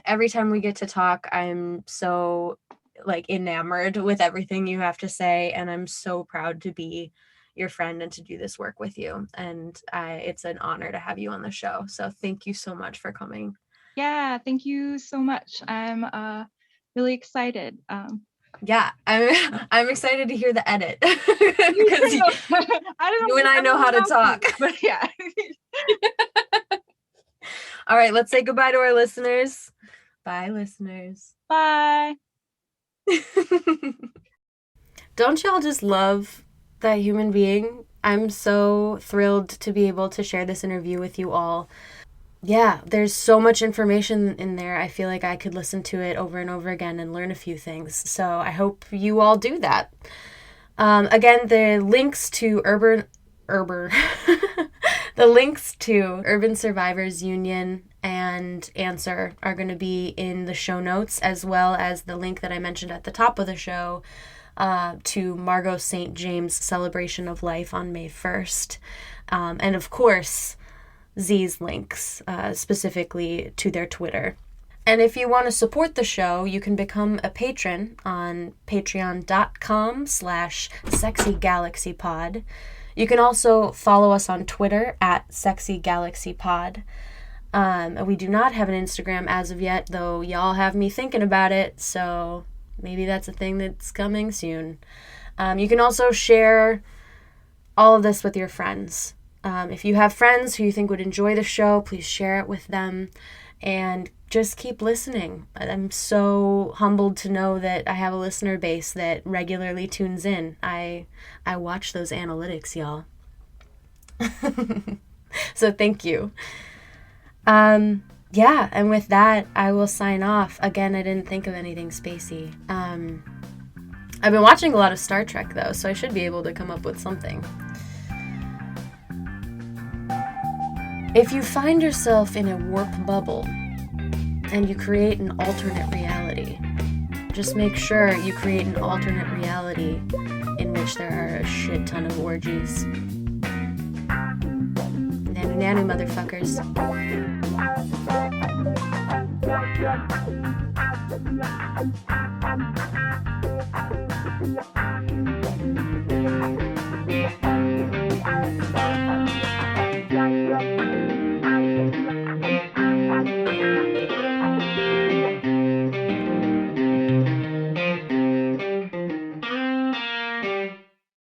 every time we get to talk, I'm so like enamored with everything you have to say. And I'm so proud to be your friend and to do this work with you. And it's an honor to have you on the show. So thank you so much for coming. Yeah, thank you so much. I'm really excited. Yeah, I'm excited to hear the edit Me because too. I don't you and I know how to talk. but yeah. All right, let's say goodbye to our listeners. Bye, listeners. Bye. Don't y'all just love that human being? I'm so thrilled to be able to share this interview with you all. Yeah, there's so much information in there. I feel like I could listen to it over and over again and learn a few things. So I hope you all do that. Again, the links to the links to Urban Survivors Union and Answer are going to be in the show notes, as well as the link that I mentioned at the top of the show to Margo St. James' celebration of life on May 1st. And of course, Zee's links, specifically to their Twitter. And if you want to support the show, you can become a patron on patreon.com/sexygalaxypod. You can also follow us on Twitter at sexygalaxypod. We do not have an Instagram as of yet, though y'all have me thinking about it, so maybe that's a thing that's coming soon. You can also share all of this with your friends. If you have friends who you think would enjoy the show, please share it with them and just keep listening. I'm so humbled to know that I have a listener base that regularly tunes in. I watch those analytics, y'all. So thank you. Yeah, and with that, I will sign off. Again, I didn't think of anything spacey. I've been watching a lot of Star Trek, though, so I should be able to come up with something. If you find yourself in a warp bubble and you create an alternate reality, just make sure you create an alternate reality in which there are a shit ton of orgies. Nanu nanu, motherfuckers.